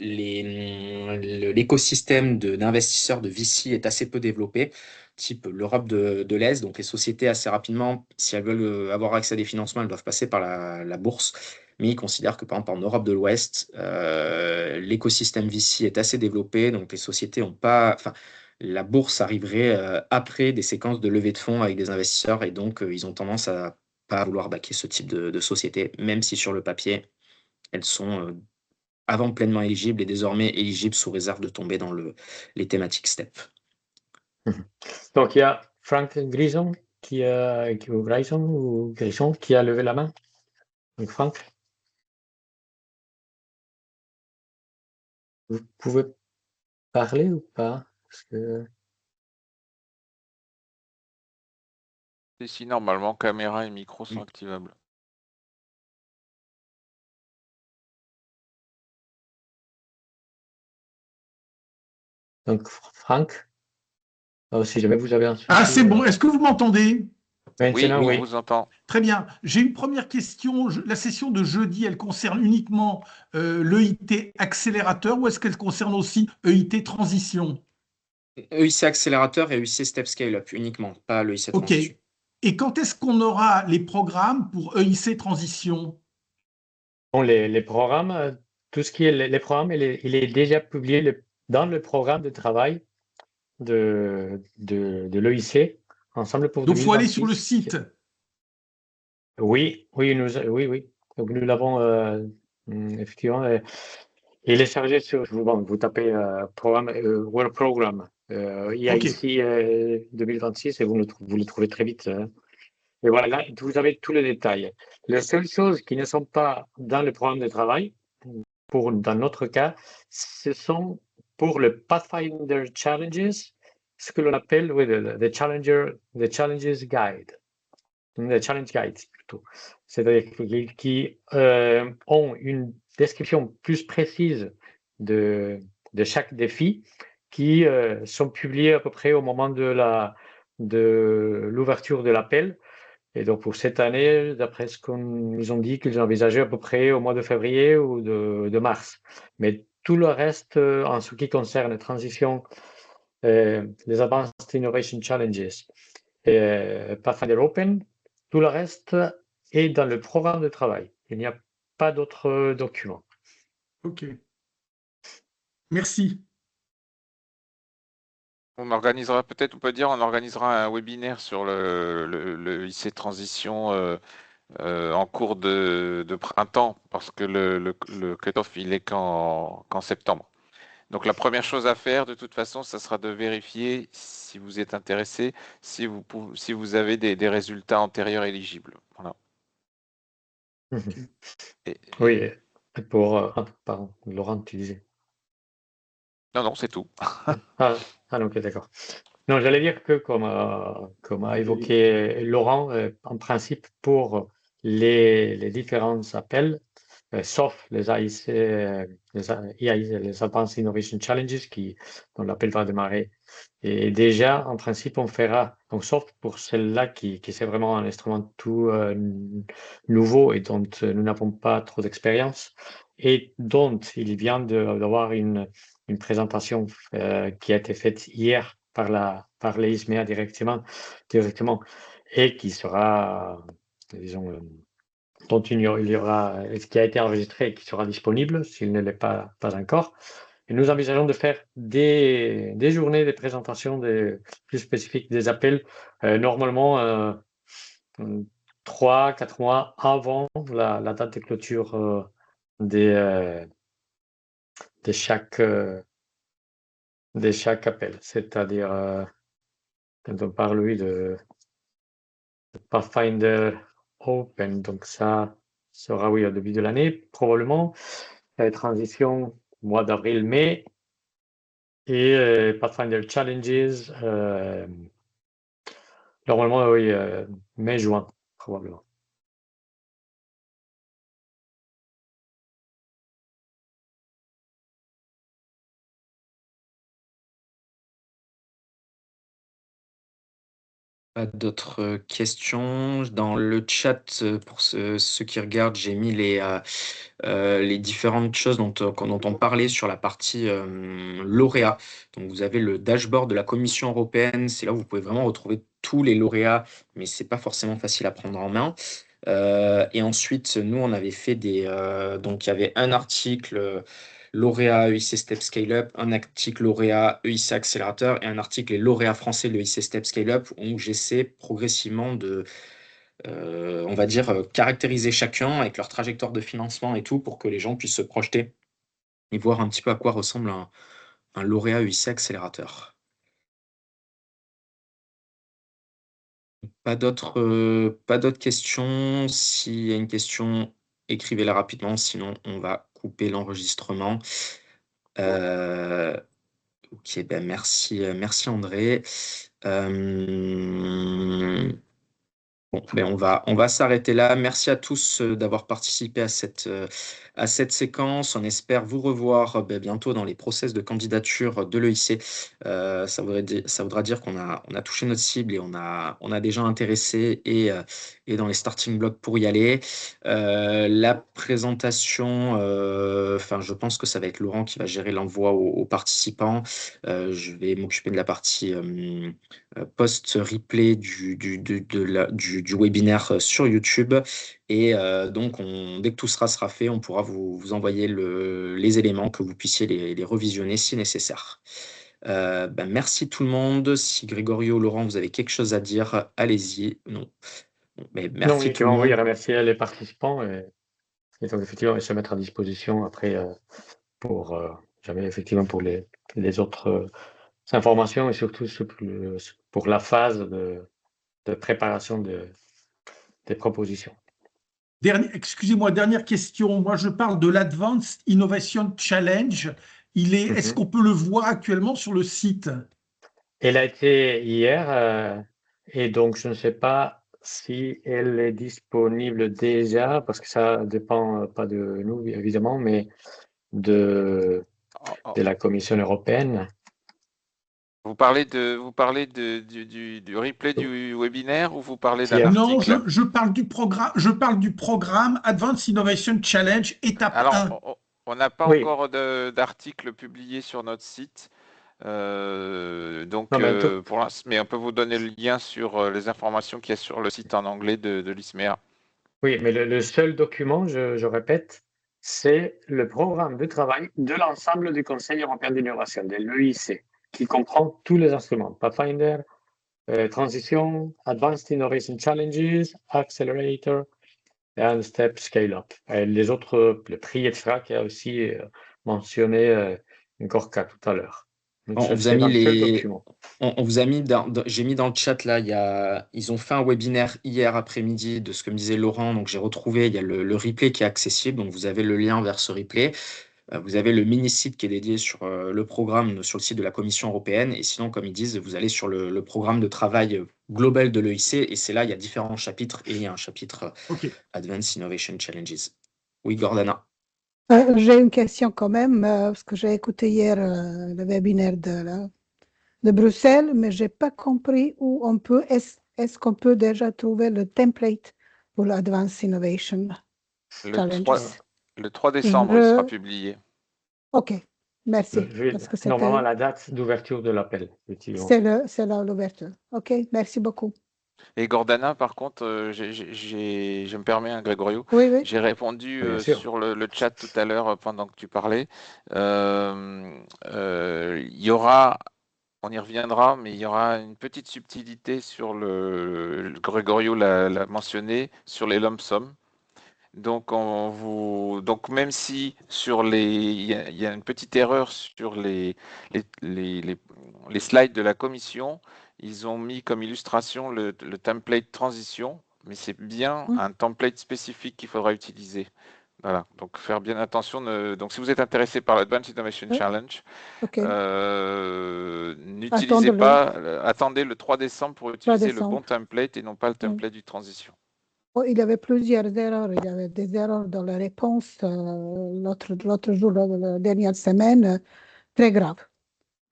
l'écosystème d'investisseurs de VC est assez peu développé, type l'Europe de l'Est. Donc, les sociétés, assez rapidement, si elles veulent avoir accès à des financements, elles doivent passer par la bourse. Mais ils considèrent que, par exemple, en Europe de l'Ouest, l'écosystème VC est assez développé, donc les sociétés n'ont pas. Enfin, la bourse arriverait après des séquences de levée de fonds avec des investisseurs, et donc ils ont tendance à pas vouloir backer ce type de société, même si sur le papier, elles sont avant pleinement éligibles et désormais éligibles sous réserve de tomber dans les thématiques STEP. Donc, il y a Frank Grison qui a levé la main. Donc, Frank, vous pouvez parler ou pas? Parce que... Si, normalement, caméra et micro sont activables. Donc, Frank, si jamais vous avez un souci. Ah, c'est bon. Est-ce que vous m'entendez? Maintenant, Oui, oui. on vous entend. Très bien. J'ai une première question. La session de jeudi, elle concerne uniquement l'EIT accélérateur ou est-ce qu'elle concerne aussi EIT transition? EIC accélérateur et EIC Step Scale-up uniquement, pas l'EIC OK. transition. Et quand est-ce qu'on aura les programmes pour EIC transition? Bon, les programmes, tout ce qui est les programmes, il est déjà publié dans le programme de travail de l'EIC, Ensemble pour Donc, il faut aller sur le 2026. site. Oui. Donc, nous l'avons effectivement. Il est chargé sur. Bon, vous tapez programme, World Program. Il y a OK. ici 2026 et vous le trouvez très vite. Et voilà, là, vous avez tous les détails. Les seules choses qui ne sont pas dans le programme de travail, dans notre cas, ce sont pour le Pathfinder Challenges, ce que l'on appelle the Challenges Guide. The Challenge Guide, plutôt. C'est-à-dire qui ont une description plus précise de chaque défi qui sont publiés à peu près au moment de l'ouverture de l'appel. Et donc, pour cette année, d'après ce qu'on nous ont dit, qu'ils envisageaient à peu près au mois de février ou de mars. Mais tout le reste, en ce qui concerne les transitions, les Advanced Innovation Challenges et Pathfinder Open, tout le reste est dans le programme de travail. Il n'y a pas d'autres documents. OK. Merci. On organisera un webinaire sur le IC Transition en cours de printemps, parce que le cut-off, il est qu'en septembre. Donc la première chose à faire, de toute façon, ça sera de vérifier, si vous êtes intéressé, si vous avez des résultats antérieurs éligibles. Voilà. Oui, pardon, Laurent, tu disais. Non, c'est tout. Ok, d'accord. Non, j'allais dire que, comme a évoqué Laurent, en principe, pour les différents appels, sauf les AIC, les Advanced Innovation Challenges, dont l'appel va démarrer. Et déjà, en principe, on fera, donc sauf pour celle-là qui c'est vraiment un instrument tout nouveau et dont nous n'avons pas trop d'expérience, et dont il vient d'avoir une présentation qui a été faite hier par l'EISMEA directement, et qui sera, disons, dont il y aura, qui a été enregistré et qui sera disponible s'il ne l'est pas encore. Et nous envisageons de faire des journées, des présentations plus spécifiques des appels, normalement 3-4 mois avant la date de clôture de chaque appel. C'est-à-dire, quand on parle, oui, de Pathfinder Open, donc ça sera, oui, au début de l'année, probablement. transition, mois d'avril-mai, et Pathfinder Challenges, normalement, oui, mai-juin, probablement. Pas d'autres questions. Dans le chat, pour ceux qui regardent, j'ai mis les différentes choses dont on parlait sur la partie lauréats. Donc, vous avez le dashboard de la Commission européenne. C'est là où vous pouvez vraiment retrouver tous les lauréats, mais c'est pas forcément facile à prendre en main. Et ensuite, nous, on avait fait donc, il y avait un article lauréat EIC Step Scale Up, un article lauréat EIC Accélérateur et un article les lauréats français de l'EIC Step Scale Up, où j'essaie progressivement de, on va dire, caractériser chacun avec leur trajectoire de financement et tout pour que les gens puissent se projeter et voir un petit peu à quoi ressemble un lauréat EIC Accélérateur. Pas d'autres questions. S'il y a une question, écrivez-la rapidement, sinon on va couper l'enregistrement. Ok, ben merci André. Bon, ben on va s'arrêter là. Merci à tous d'avoir participé à cette séquence. On espère vous revoir ben, bientôt dans les process de candidature de l'EIC. Ça voudra dire on a touché notre cible et on a déjà intéressé et dans les starting blocks pour y aller. La présentation, enfin, je pense que ça va être Laurent qui va gérer l'envoi aux participants. Je vais m'occuper de la partie post-replay du webinaire sur YouTube. Et donc, dès que tout sera fait, on pourra vous envoyer les éléments que vous puissiez les revisionner si nécessaire. Ben, merci tout le monde. Si Grégorio, Laurent, vous avez quelque chose à dire, allez-y. Non. Mais Non, merci tout le uniquement, oui, monde. remercier les participants et donc effectivement se mettre à disposition après pour jamais effectivement pour les autres informations et surtout pour la phase de préparation des propositions. Excusez-moi, dernière question. Moi, je parle de l'Advanced Innovation Challenge. Est-ce qu'on peut le voir actuellement sur le site? Elle a été hier et donc je ne sais pas si elle est disponible déjà parce que ça dépend pas de nous évidemment, mais de la Commission européenne. Vous parlez du replay du webinaire ou vous parlez d'un Non, article? je parle du programme Advanced Innovation Challenge étape 1. Alors, on n'a pas Oui. encore d'article publié sur notre site. Donc, Non, mais mais on peut vous donner le lien sur les informations qu'il y a sur le site en anglais de l'ISMEA. Oui, mais le seul document, je répète, c'est le programme de travail de l'ensemble du Conseil européen d'innovation, de l'EIC, qui comprend tous les instruments, Pathfinder, Transition, Advanced Innovation Challenges, Accelerator, et Step Scale Up. Et les autres, le prix extra qui a aussi mentionné Gorka tout à l'heure. Donc, On vous a c'est mis dans le seul document. on vous a mis j'ai mis dans le chat là, ils ont fait un webinaire hier après-midi de ce que me disait Laurent, donc j'ai retrouvé, il y a le replay qui est accessible, donc vous avez le lien vers ce replay. Vous avez le mini-site qui est dédié sur le programme sur le site de la Commission européenne, et sinon, comme ils disent, vous allez sur le programme de travail global de l'EIC, et c'est là, il y a différents chapitres, et il y a un chapitre Advanced Innovation Challenges. Oui, Gordana. J'ai une question quand même, parce que j'ai écouté hier le webinaire de Bruxelles, mais je n'ai pas compris où on peut, est-ce qu'on peut déjà trouver le template pour l'Advanced Innovation Challenges? Le 3 décembre, il sera publié. OK, merci. Parce que normalement, la date d'ouverture de l'appel. C'est là l'ouverture. OK, merci beaucoup. Et Gordana, par contre, je me permets, hein, Grégorio, oui, oui. J'ai répondu sur le chat tout à l'heure pendant que tu parlais. Il y aura, on y reviendra, mais il y aura une petite subtilité sur Grégorio l'a mentionné, sur les lump sum. Donc, donc même si il y a une petite erreur sur les slides de la commission, ils ont mis comme illustration le template transition, mais c'est bien un template spécifique qu'il faudra utiliser. Voilà, donc faire bien attention. Donc, si vous êtes intéressé par l'Advanced Innovation Oui. Challenge, OK. n'utilisez Attendre-le. pas, attendez le 3 décembre pour 3 utiliser le bon décembre. template et non pas le Oui. template du transition. Oh, il y avait plusieurs erreurs. Il y avait des erreurs dans les réponses l'autre jour, la dernière semaine, très grave.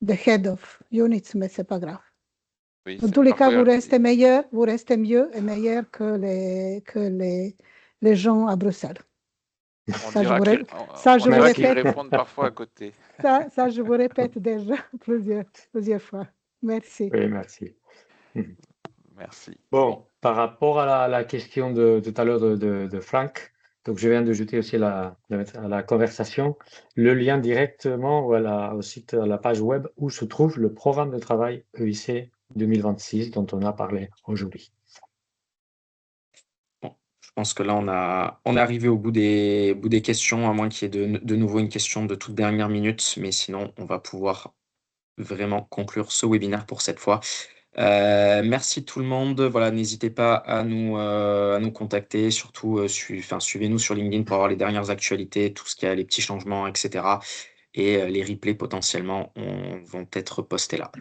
The head of units, mais c'est pas grave. Oui, Dans tous les cas, parfois, vous restez mieux et meilleur que les gens à Bruxelles. on Ça, je dira vous, qu'ils ça, je on vous dira qu'ils répète, répondent parfois à côté. ça, je vous répète déjà plusieurs fois. Merci. Oui, merci. Merci. Bon, par rapport à la question de tout à l'heure de Franck, donc je viens de jeter aussi de mettre à la conversation le lien directement au site, à la page web où se trouve le programme de travail EIC 2026 dont on a parlé aujourd'hui. Bon, je pense que là, on est arrivé au bout des questions, à moins qu'il y ait de nouveau une question de toute dernière minute, mais sinon, on va pouvoir vraiment conclure ce webinaire pour cette fois. Merci tout le monde. Voilà, n'hésitez pas à nous contacter, surtout suivez-nous sur LinkedIn pour avoir les dernières actualités, tout ce qu'il y a, les petits changements, etc. Et les replays potentiellement vont être postés là.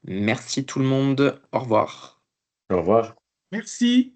Merci tout le monde. Au revoir. Au revoir. Merci.